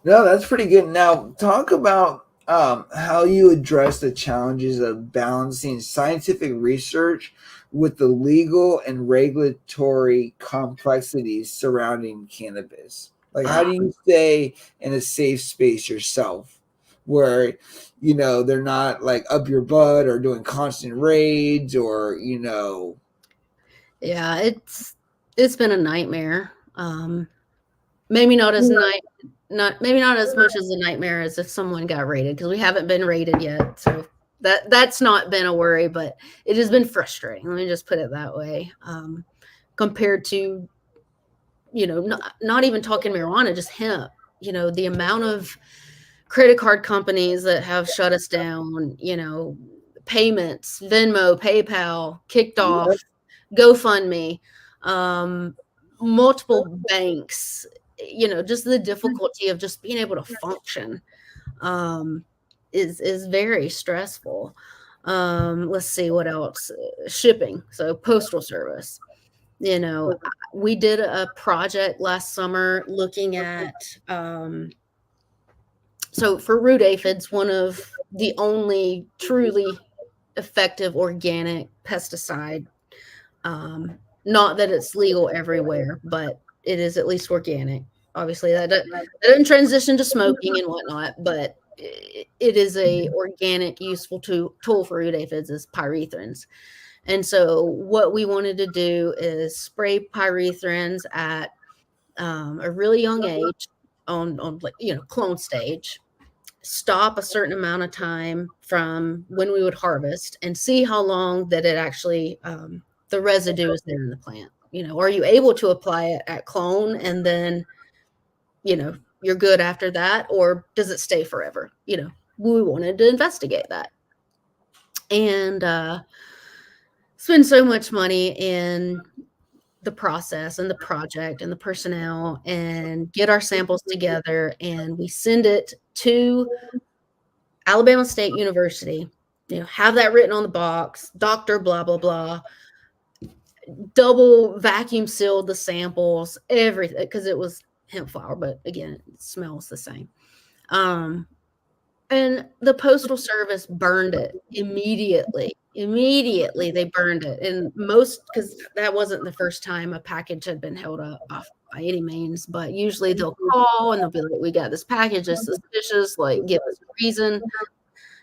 No, that's pretty good. Now, talk about how you address the challenges of balancing scientific research with the legal and regulatory complexities surrounding cannabis. Like, how do you stay in a safe space yourself where, they're not like up your butt or doing constant raids or, Yeah, it's been a nightmare. Maybe not as maybe not as much as a nightmare as if someone got raided, because we haven't been raided yet. So that's not been a worry, but it has been frustrating. Let me just put it that way. Compared to, not even talking marijuana, just hemp. The amount of credit card companies that have shut us down, payments, Venmo, PayPal, kicked off, GoFundMe, multiple banks, just the difficulty of just being able to function is very stressful. Let's see what else. Shipping, so postal service. We did a project last summer looking at so for root aphids, one of the only truly effective organic pesticide. Not that it's legal everywhere, but it is at least organic. Obviously, that doesn't transition to smoking and whatnot, but it is a organic, useful tool for root aphids is pyrethrins. And so what we wanted to do is spray pyrethrins at a really young age on clone stage, stop a certain amount of time from when we would harvest and see how long that it actually the residue is there in the plant. Are you able to apply it at clone and then you're good after that, or does it stay forever? We wanted to investigate that and spend so much money in the process and the project and the personnel and get our samples together, and we send it to Alabama State University, have that written on the box, doctor, blah, blah, blah, double vacuum sealed the samples, everything, because it was hemp flower, but again, it smells the same. And the Postal Service burned it immediately. Immediately, they burned it. And because that wasn't the first time a package had been held up by any means, but usually they'll call and they'll be like, we got this package, it's suspicious, like, give us a reason.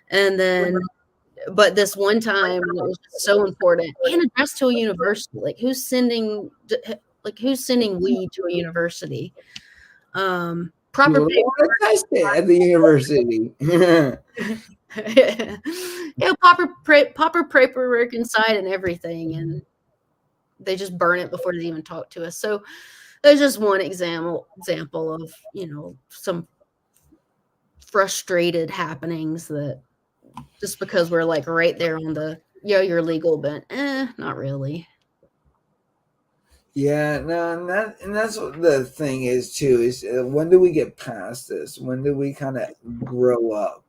And then, but this one time, it was just so important and addressed to a university. Like, who's sending weed to a university? Proper paper test it at the university. Proper paperwork inside and everything, and they just burn it before they even talk to us. So there's just one example of some frustrated happenings that just because we're like right there on the you're legal, but not really. Yeah, no, and that's what the thing is too. Is when do we get past this? When do we kind of grow up?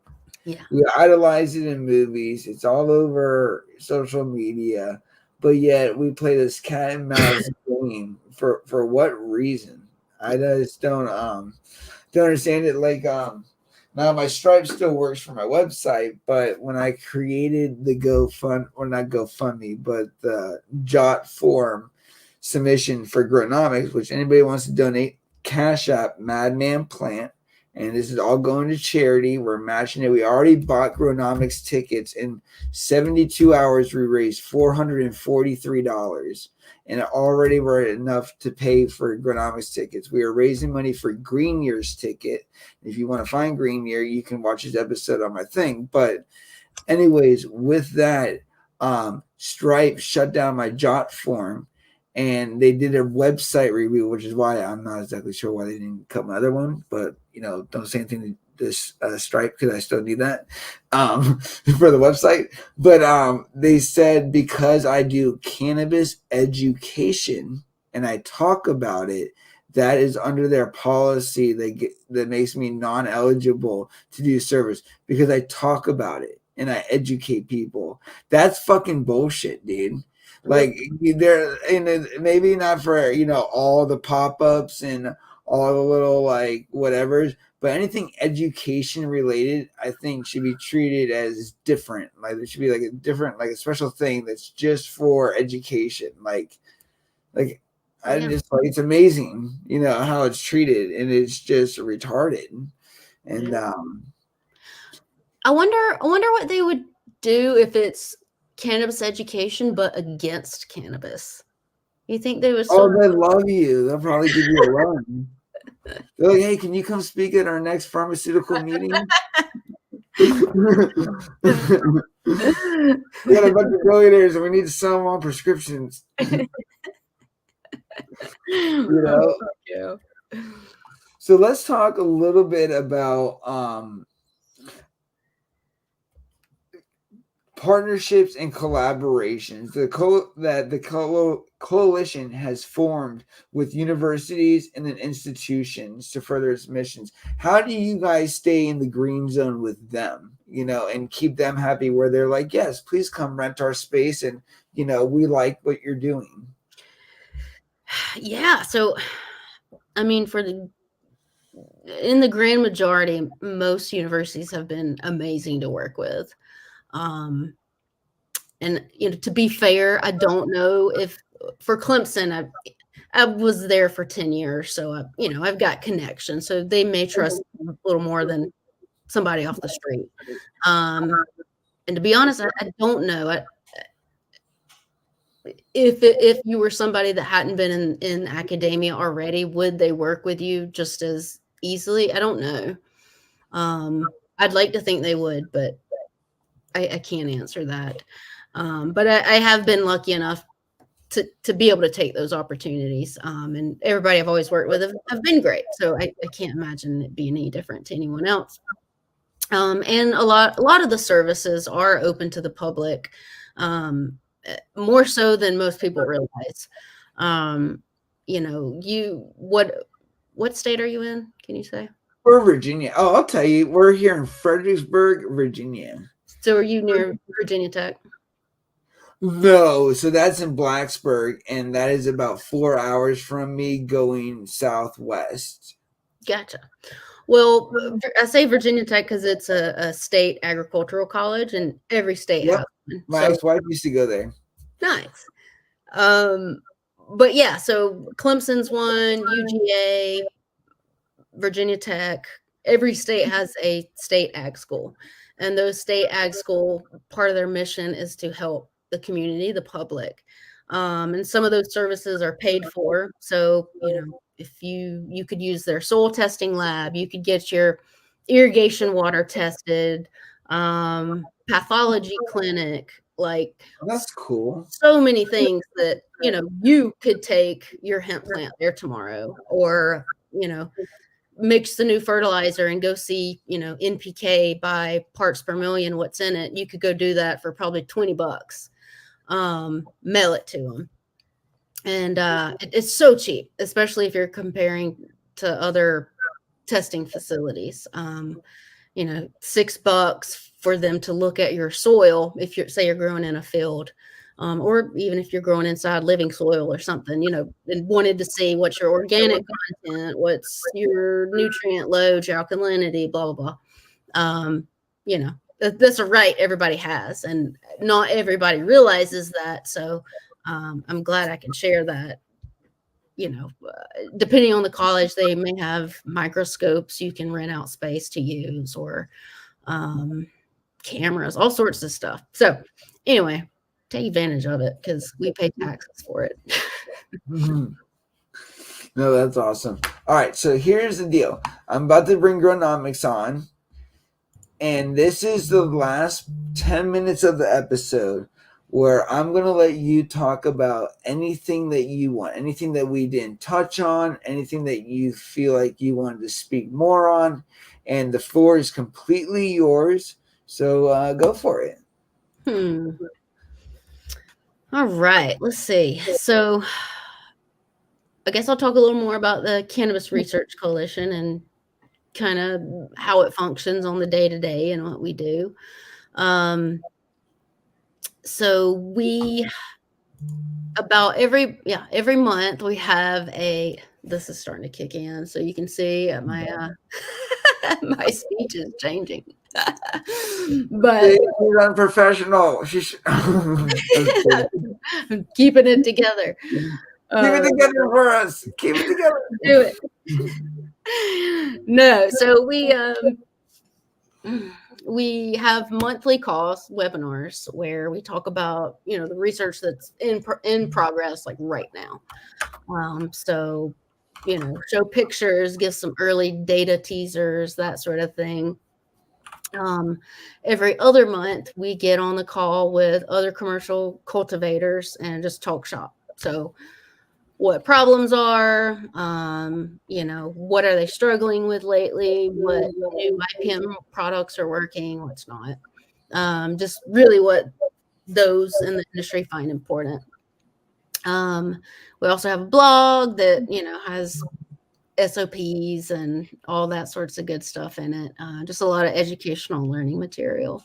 Yeah, we idolize it in movies. It's all over social media, but yet we play this cat and mouse game for what reason? I just don't understand it. Like now my Stripe still works for my website, but when I created the not GoFundMe, but the Jot form submission for Grownomics, which anybody wants to donate, Cash App Madman Plant, and this is all going to charity. We're matching it. We already bought Grownomics tickets. In 72 hours, we raised $443, and it already were enough to pay for Grownomics tickets. We are raising money for Green Year's ticket. If you want to find Green Year, you can watch this episode on my thing. But anyways, with that, Stripe shut down my Jot form. and they did a website review, which is why I'm not exactly sure why they didn't cut my other one. But don't say anything to this Stripe because I still need that for the website. But they said because I do cannabis education and I talk about it, that is under their policy that makes me non-eligible to do service because I talk about it and I educate people. That's fucking bullshit, dude. Like there, and maybe not for all the pop-ups and all the little like whatever's, but anything education related, I think should be treated as different. Like there should be like a special thing that's just for education. Like I just like it's amazing, how it's treated, and it's just retarded. And I wonder what they would do if it's cannabis education but against cannabis. You think they would they love you. They'll probably give you a loan. They're like, hey, can you come speak at our next pharmaceutical meeting? We got a bunch of billionaires and we need to sell them on prescriptions. So let's talk a little bit about partnerships and collaborations that the coalition has formed with universities and then institutions to further its missions. How do you guys stay in the green zone with them, and keep them happy where they're like, yes, please come rent our space and, we like what you're doing? Yeah. So, I mean, in the grand majority, most universities have been amazing to work with. And to be fair, I don't know if for Clemson, I was there for 10 years, so I've got connections, so they may trust a little more than somebody off the street. And to be honest, I don't know. If you were somebody that hadn't been in academia already, would they work with you just as easily? I don't know. I'd like to think they would, but I can't answer that. But I have been lucky enough to be able to take those opportunities. And everybody I've always worked with have been great. So I can't imagine it being any different to anyone else. And a lot of the services are open to the public, more so than most people realize. What state are you in? Can you say? We're Virginia. Oh, I'll tell you. We're here in Fredericksburg, Virginia. So are you near Virginia Tech? No, so that's in Blacksburg, and that is about 4 hours from me going southwest. Gotcha. Well, I say Virginia Tech because it's a state agricultural college, and every state has one. My ex-wife used to go there. Nice. But yeah, so Clemson's one, UGA, Virginia Tech. Every state has a state ag school, and those state ag school, part of their mission is to help the community, the public. And some of those services are paid for. So, if you could use their soil testing lab, you could get your irrigation water tested, pathology clinic, like that's cool. So many things that, you could take your hemp plant there tomorrow, or, mix the new fertilizer and go see, NPK by parts per million, what's in it. You could go do that for probably $20. Mail it to them. And it's so cheap, especially if you're comparing to other testing facilities. $6 for them to look at your soil if you're growing in a field, or even if you're growing inside living soil or something, and wanted to see what's your organic content, what's your nutrient load, your alkalinity, blah blah blah. That's a right everybody has, and not everybody realizes that. So I'm glad I can share that. Depending on the college, they may have microscopes you can rent out space to use, or cameras, all sorts of stuff. So anyway, take advantage of it because we pay taxes for it. No, that's awesome. All right, so here's the deal. I'm about to bring Gronomics on, and this is the last 10 minutes of the episode where I'm going to let you talk about anything that you want, anything that we didn't touch on, anything that you feel like you wanted to speak more on. And the floor is completely yours. So go for it. All right, let's see. So I guess I'll talk a little more about the Cannabis Research Coalition and kind of how it functions on the day to day and what we do. So we about every month we have this is starting to kick in, so you can see my my speech is changing. But she's unprofessional. I'm keeping it together. Keep it together for us. Keep it together. Do it. No, so we have monthly calls, webinars, where we talk about, the research that's in progress, like right now. So, show pictures, give some early data teasers, that sort of thing. Every other month, we get on the call with other commercial cultivators and just talk shop. So, what problems are, what are they struggling with lately, what new IPM products are working, what's not, just really what those in the industry find important. We also have a blog that, has SOPs and all that sorts of good stuff in it, just a lot of educational learning material.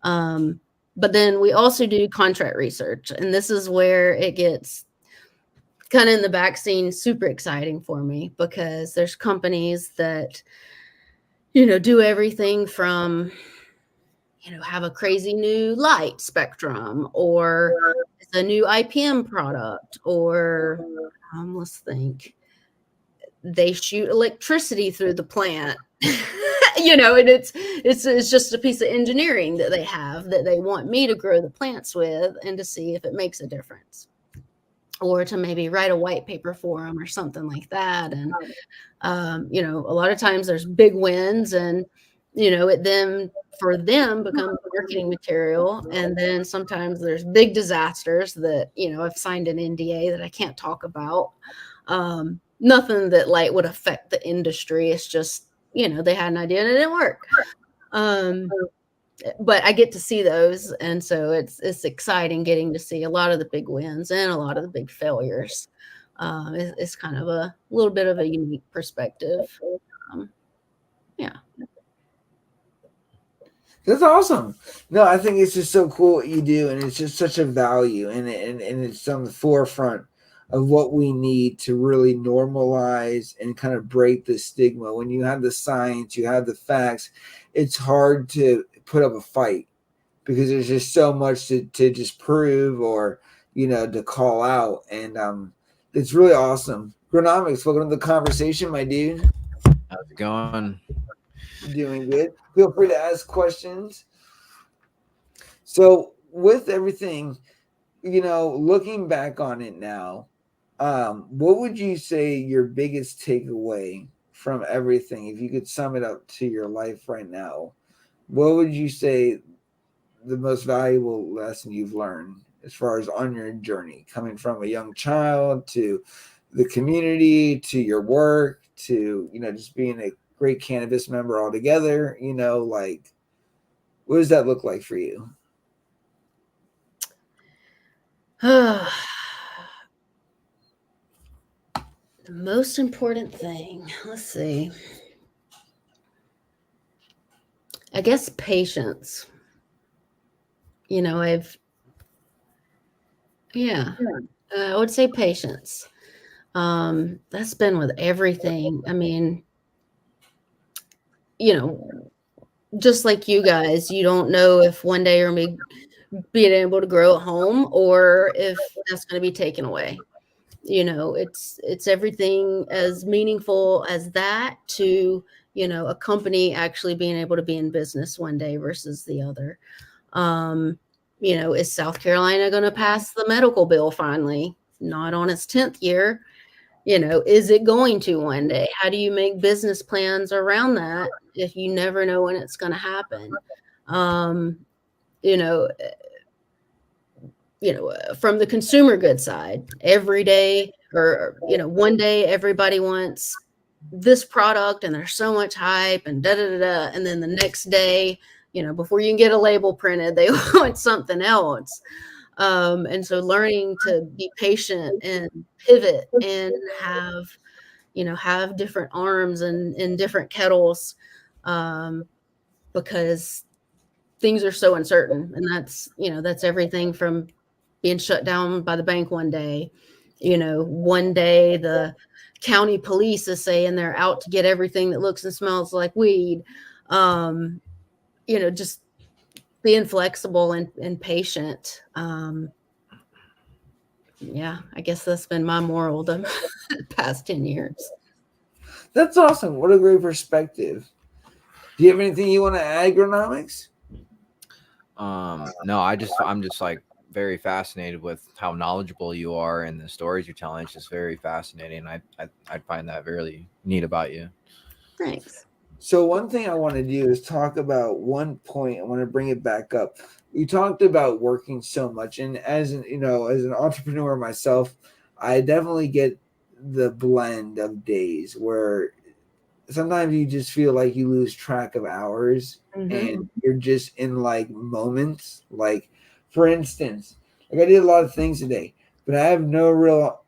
But then we also do contract research, and this is where it gets kind of in the back scene, super exciting for me, because there's companies that, do everything from, have a crazy new light spectrum, or it's a new IPM product, or let's think, they shoot electricity through the plant. And it's just a piece of engineering that they have that they want me to grow the plants with and to see if it makes a difference, or to maybe write a white paper for them or something like that. And, a lot of times there's big wins, and, it then for them becomes marketing material. And then sometimes there's big disasters that, I've signed an NDA that I can't talk about. Nothing that like would affect the industry. It's just, they had an idea and it didn't work. But I get to see those, and so it's exciting getting to see a lot of the big wins and a lot of the big failures. It's kind of a little bit of a unique perspective. Yeah. That's awesome. No, I think it's just so cool what you do, and it's just such a value, and it's on the forefront of what we need to really normalize and kind of break the stigma. When you have the science, you have the facts, it's hard to put up a fight because there's just so much to just prove or, to call out. And it's really awesome. Gronomics, welcome to the conversation, my dude. How's it going? Doing good. Feel free to ask questions. So with everything, looking back on it now, what would you say your biggest takeaway from everything, if you could sum it up to your life right now, what would you say the most valuable lesson you've learned as far as on your journey, coming from a young child to the community, to your work, to, just being a great cannabis member altogether, like, what does that look like for you? The most important thing, let's see, I guess patience. I would say patience. That's been with everything. I mean, just like you guys, you don't know if one day you're going to be being able to grow at home or if that's going to be taken away. It's everything as meaningful as that to, a company actually being able to be in business one day versus the other. Is South Carolina going to pass the medical bill finally? Not on its 10th year. Is it going to one day? How do you make business plans around that if you never know when it's going to happen? from the consumer goods side, every day or, one day everybody wants this product and there's so much hype and da da da da. And then the next day, before you can get a label printed, they want something else. And so learning to be patient and pivot and have different arms and different kettles, because things are so uncertain. And that's everything from being shut down by the bank one day. One day the county police is saying they're out to get everything that looks and smells like weed. Just being flexible and patient. Yeah, I guess that's been my moral the past 10 years. That's awesome. What a great perspective. Do you have anything you want to add, agronomics? No, I'm just like very fascinated with how knowledgeable you are and the stories you're telling. It's just very fascinating. I find that really neat about you. Thanks. So one thing I want to do is talk about one point. I want to bring it back up. You talked about working so much, and as an entrepreneur myself, I definitely get the blend of days where sometimes you just feel like you lose track of hours, and you're just in like moments. Like, for instance, like I did a lot of things today, but I have no real,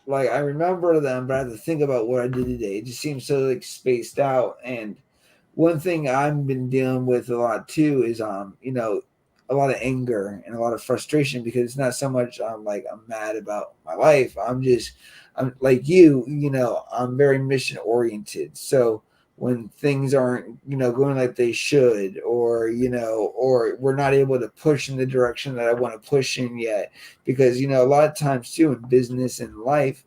like, I remember them, but I have to think about what I did today. It just seems so like spaced out. And one thing I've been dealing with a lot too is a lot of anger and a lot of frustration, because it's not so much I'm mad about my life. I'm like I'm very mission oriented. So when things aren't going like they should, or we're not able to push in the direction that I want to push in yet, because a lot of times too in business and life,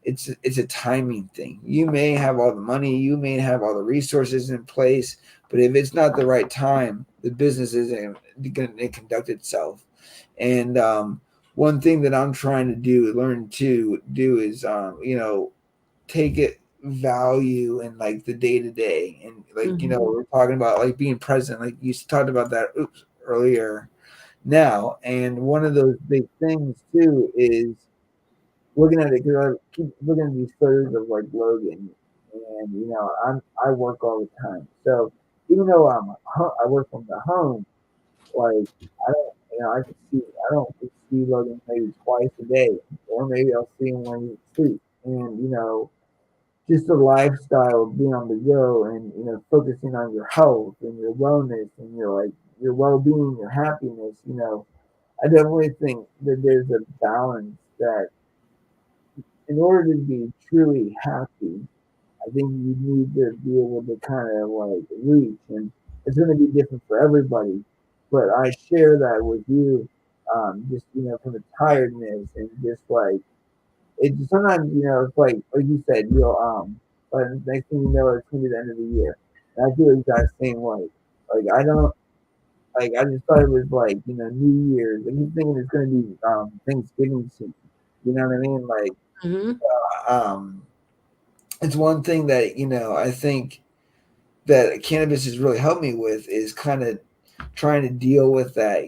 it's a timing thing. You may have all the money, you may have all the resources in place, but if it's not the right time, the business isn't going to conduct itself. And one thing that I'm trying to learn to do is take it value in like the day to day, and like we're talking about like being present, like you talked about that earlier now. And one of those big things too is looking at it, because I keep looking at these photos of like Logan, and I work all the time. So even though I work from the home, like I don't, I can see I don't see Logan maybe twice a day, or maybe I'll see him when he sleeps. And just the lifestyle of being on the go, and focusing on your health and your wellness and your well being, your happiness. I definitely think that there's a balance that in order to be truly happy, I think you need to be able to kind of like reach, and it's going to be different for everybody. But I share that with you, just from the tiredness, and just like it. Sometimes it's like you said, but next thing you know, it's going to be the end of the year. And I feel the exact same way. Like I don't. Like I just thought it was like New Year's. I keep thinking it's going to be Thanksgiving soon. You know what I mean? Like um, it's one thing that I think that cannabis has really helped me with is kind of trying to deal with that.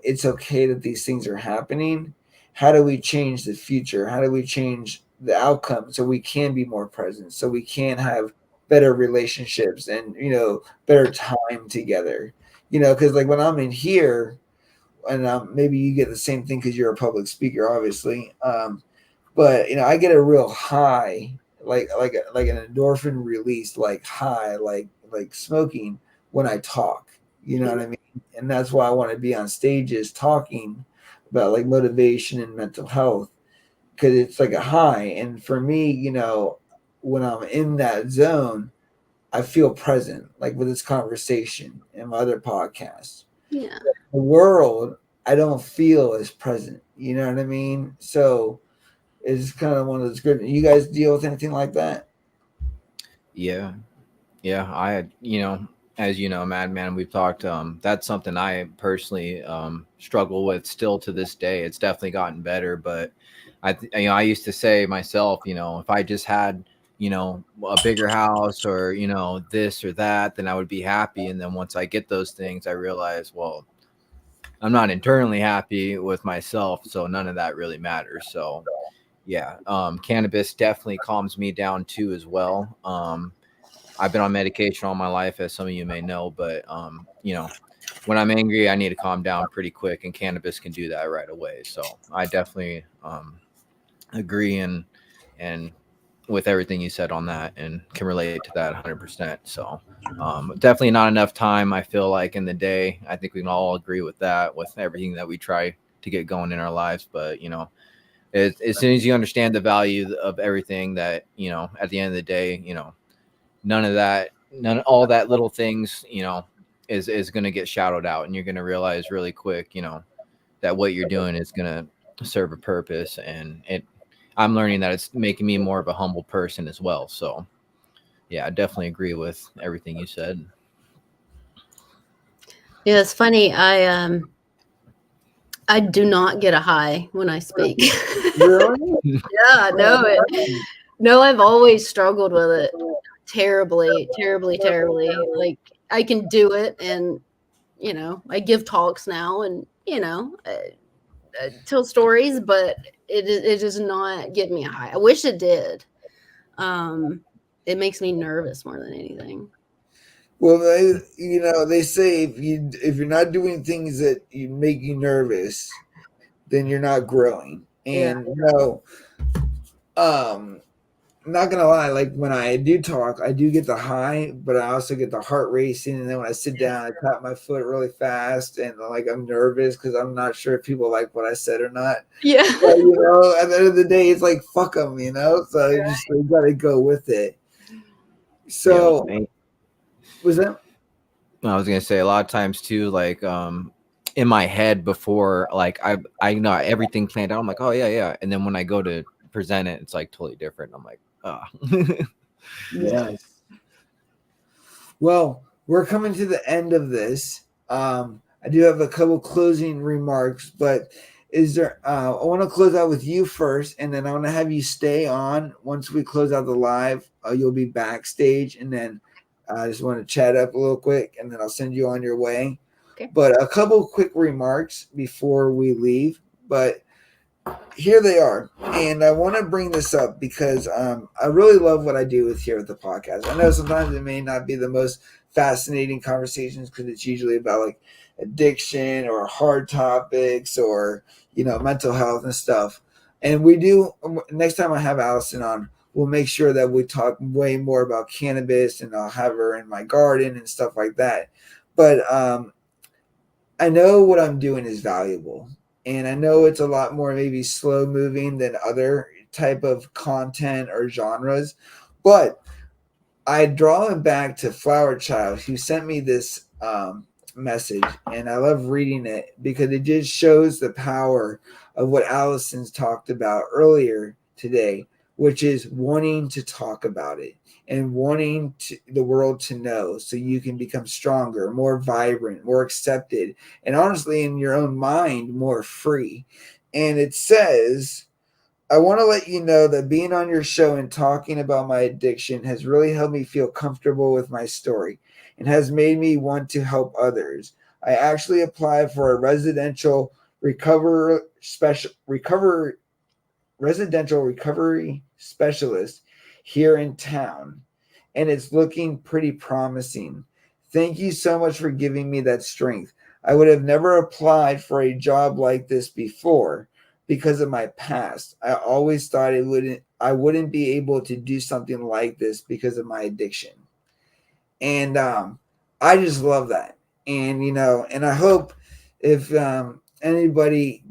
It's okay that these things are happening. How do we change the future? How do we change the outcome so we can be more present, so we can have better relationships and better time together? Because like when I'm in here, and maybe you get the same thing because you're a public speaker, obviously. But I get a real high, like an endorphin release, like high, like smoking when I talk. You know what I mean? And that's why I want to be on stages talking about like motivation and mental health, because it's like a high. And for me, when I'm in that zone, I feel present, like with this conversation and my other podcasts. Yeah. The world, I don't feel as present. You know what I mean? So it's kind of one of those good. You guys deal with anything like that? Yeah. Yeah. I had, as you know, Madman, we've talked. That's something I personally struggle with still to this day. It's definitely gotten better, but I used to say myself, if I just had, a bigger house or, this or that, then I would be happy. And then once I get those things, I realize, well, I'm not internally happy with myself, so none of that really matters. So yeah, cannabis definitely calms me down too as well. I've been on medication all my life, as some of you may know, but when I'm angry, I need to calm down pretty quick, and cannabis can do that right away. So I definitely agree and with everything you said on that, and can relate to that 100%. So definitely not enough time, I feel like, in the day. I think we can all agree with that, with everything that we try to get going in our lives. But as soon as you understand the value of everything, that at the end of the day, all that little things, is going to get shadowed out, and you're going to realize really quick, that what you're doing is going to serve a purpose. And I'm learning that it's making me more of a humble person as well. So yeah, I definitely agree with everything you said. Yeah, it's funny. I do not get a high when I speak. Really? Yeah, no, I've always struggled with it terribly, terribly, terribly. Like I can do it, and I give talks now, and tell stories, but it does not give me a high. I wish it did. It makes me nervous more than anything. Well, they say if you're not doing things that you make you nervous, then you're not growing. Yeah. And I'm not gonna lie, like when I do talk, I do get the high, but I also get the heart racing. And then when I sit down, I tap my foot really fast, and like I'm nervous because I'm not sure if people like what I said or not. Yeah. But, at the end of the day, it's like fuck them, So you gotta go with it. So was that? I was gonna say, a lot of times too, like in my head before, like I know everything planned out. I'm like, oh yeah, and then when I go to present it, it's like totally different. I'm like, Yes. Well, we're coming to the end of this. I do have a couple closing remarks, but is there? I want to close out with you first, and then I want to have you stay on once we close out the live. You'll be backstage, and then I just want to chat up a little quick, and then I'll send you on your way. Okay. But a couple quick remarks before we leave. But here they are, and I want to bring this up because I really love what I do with here at the podcast. I know sometimes it may not be the most fascinating conversations because it's usually about like addiction or hard topics or mental health and stuff. And we do next time I have Allison on, we'll make sure that we talk way more about cannabis, and I'll have her in my garden and stuff like that. But I know what I'm doing is valuable, and I know it's a lot more maybe slow moving than other type of content or genres, but I draw it back to Flower Child, who sent me this message, and I love reading it because it just shows the power of what Allison's talked about earlier today, which is wanting to talk about it and wanting the world to know so you can become stronger, more vibrant, more accepted, and honestly, in your own mind, more free. And it says, I want to let you know that being on your show and talking about my addiction has really helped me feel comfortable with my story and has made me want to help others. I actually applied for a residential recovery specialist here in town, and it's looking pretty promising. Thank you so much for giving me that strength. I would have never applied for a job like this before because of my past. I always thought I wouldn't be able to do something like this because of my addiction. And I just love that. And and I hope if anybody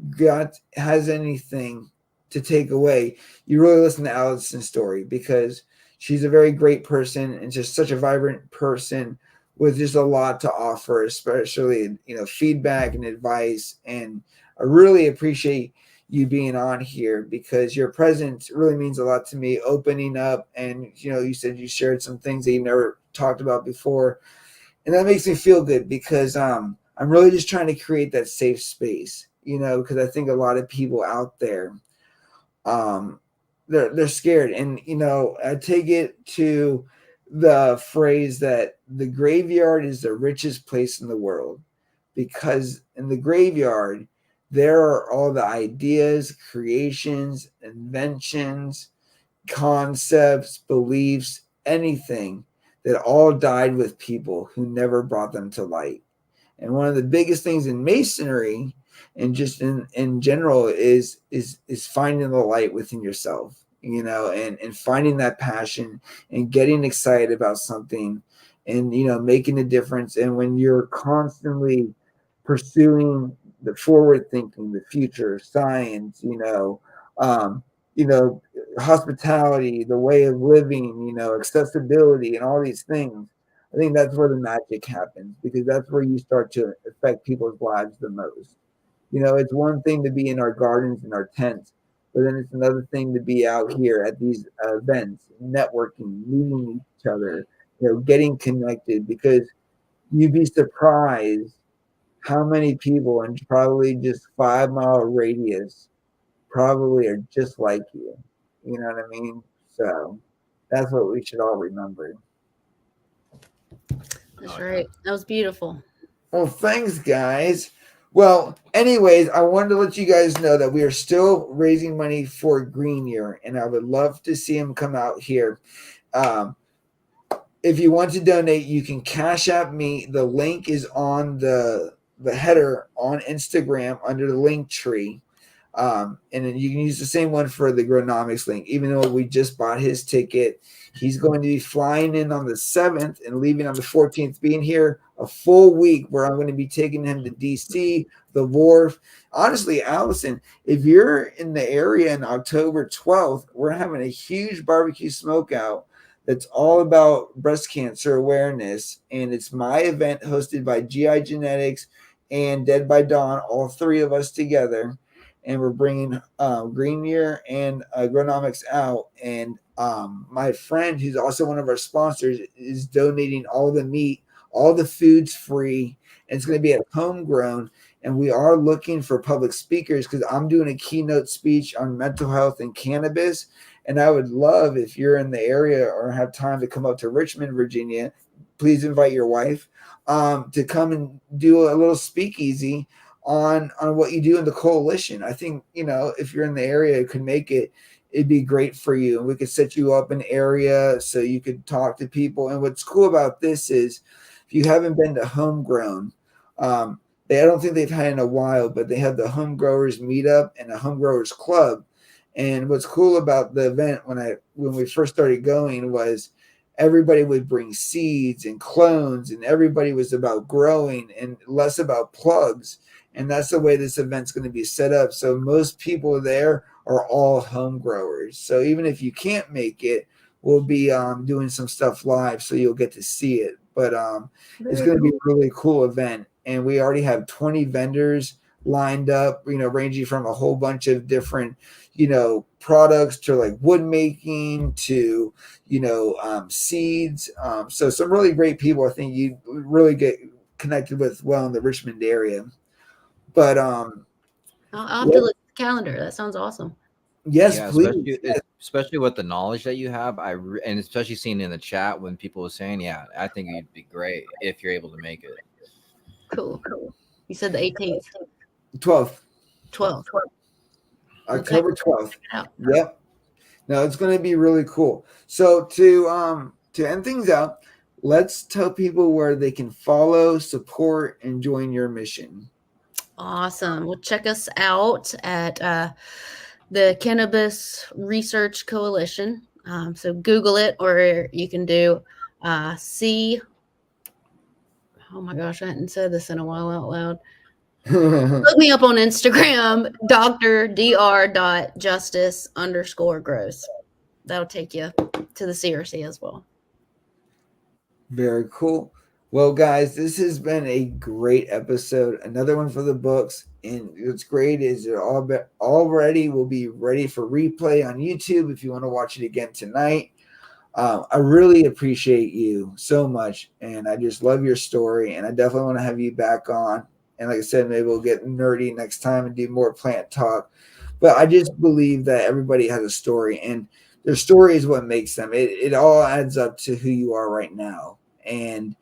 has anything to take away, you really listen to Allison's story, because she's a very great person and just such a vibrant person with just a lot to offer, especially feedback and advice. And I really appreciate you being on here because your presence really means a lot to me, opening up. And you said you shared some things that you never talked about before, and that makes me feel good because I'm really just trying to create that safe space, because I think a lot of people out there, they're scared. And I take it to the phrase that the graveyard is the richest place in the world, because in the graveyard, there are all the ideas, creations, inventions, concepts, beliefs, anything that all died with people who never brought them to light. And one of the biggest things in masonry and just in general is finding the light within yourself, and finding that passion and getting excited about something and making a difference. And when you're constantly pursuing the forward thinking, the future, science, um, you know, hospitality, the way of living, accessibility and all these things, I think that's where the magic happens, because that's where you start to affect people's lives the most. It's one thing to be in our gardens and our tents, but then it's another thing to be out here at these events, networking, meeting each other, getting connected, because you'd be surprised how many people in probably just 5 mile radius probably are just like you. You know what I mean? So that's what we should all remember. That's right. That was beautiful. Well, thanks, guys. Well, anyways, I wanted to let you guys know that we are still raising money for Green Year, and I would love to see him come out here. If you want to donate, you can Cash App me. The link is on the header on Instagram under the link tree. And then you can use the same one for the Gronomics link. Even though we just bought his ticket, he's going to be flying in on the 7th and leaving on the 14th, being here a full week, where I'm going to be taking him to DC, the Wharf. Honestly, Allison, if you're in the area on October 12th, we're having a huge barbecue smokeout that's all about breast cancer awareness. And it's my event hosted by GI Genetics and Dead by Dawn, all three of us together. And we're bringing Green Year and Agronomics out. And my friend, who's also one of our sponsors, is donating all the meat. All the food's free, and it's going to be at Homegrown. And we are looking for public speakers, because I'm doing a keynote speech on mental health and cannabis. And I would love, if you're in the area or have time to come up to Richmond, Virginia, please invite your wife to come and do a little speakeasy on what you do in the coalition. I think, if you're in the area, it could make it, it'd be great for you. And we could set you up an area so you could talk to people. And what's cool about this is, if you haven't been to Homegrown, I don't think they've had in a while, but they have the Home Growers Meetup and the Home Growers Club. And what's cool about the event when we first started going was everybody would bring seeds and clones, and everybody was about growing and less about plugs. And that's the way this event's going to be set up. So most people there are all home growers. So even if you can't make it, we'll be doing some stuff live, so you'll get to see it. But it's going to be a really cool event. And we already have 20 vendors lined up, ranging from a whole bunch of different, products to like wood making to, seeds. So some really great people I think you really get connected with well in the Richmond area. But I'll have to look at the calendar. That sounds awesome. Yes, Yeah, please. especially with the knowledge that you have, and especially seeing in the chat when people were saying, yeah, I think you'd be great if you're able to make it. Cool. You said the 18th. 12th. 12th. October 12th. Yep. No, it's going to be really cool. So to end things out, let's tell people where they can follow, support, and join your mission. Awesome. Well, check us out at the Cannabis Research Coalition. So Google it, or you can do C. Oh my gosh, I hadn't said this in a while out loud. Look me up on Instagram, dr.justice_gross. That'll take you to the CRC as well. Very cool. Well, guys, this has been a great episode. Another one for the books. And what's great is it already will be ready for replay on YouTube if you want to watch it again tonight. I really appreciate you so much. And I just love your story. And I definitely want to have you back on. And like I said, maybe we'll get nerdy next time and do more plant talk. But I just believe that everybody has a story. And their story is what makes them. It all adds up to who you are right now. And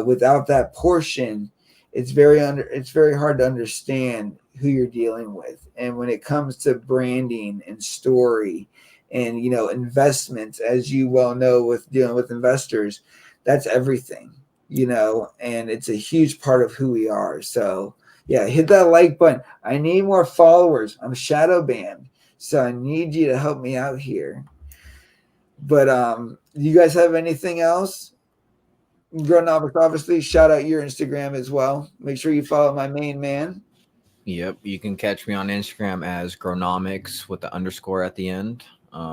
without that portion, it's very hard to understand who you're dealing with. And when it comes to branding and story and investments, as you well know, with dealing with investors, that's everything, and it's a huge part of who we are. So yeah, hit that like button. I need more followers. I'm shadow banned, so I need you to help me out here. But do you guys have anything else? Gronomics, obviously, shout out your Instagram as well. Make sure you follow my main man. Yep, you can catch me on Instagram as Gronomics with the underscore at the end.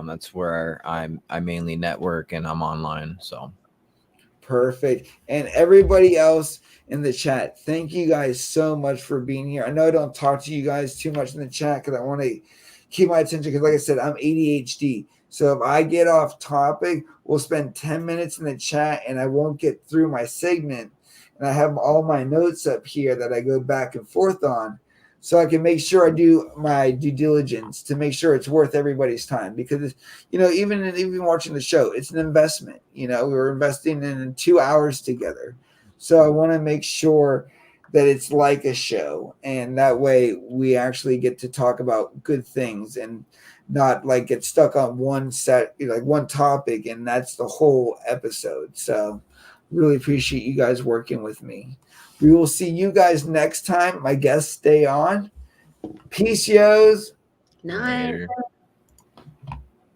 That's where I mainly network and I'm online. So Perfect. And everybody else in the chat, thank you guys so much for being here. I know I don't talk to you guys too much in the chat because I want to keep my attention because, like I said, I'm ADHD. So if I get off topic, we'll spend 10 minutes in the chat and I won't get through my segment. And I have all my notes up here that I go back and forth on, so I can make sure I do my due diligence to make sure it's worth everybody's time. Because even watching the show, it's an investment. We're investing in 2 hours together, so I want to make sure that it's like a show, and that way we actually get to talk about good things and not like get stuck on one one topic, and that's the whole episode. So really appreciate you guys working with me. We will see you guys next time. My guests stay on. Peace, yos. Night. later.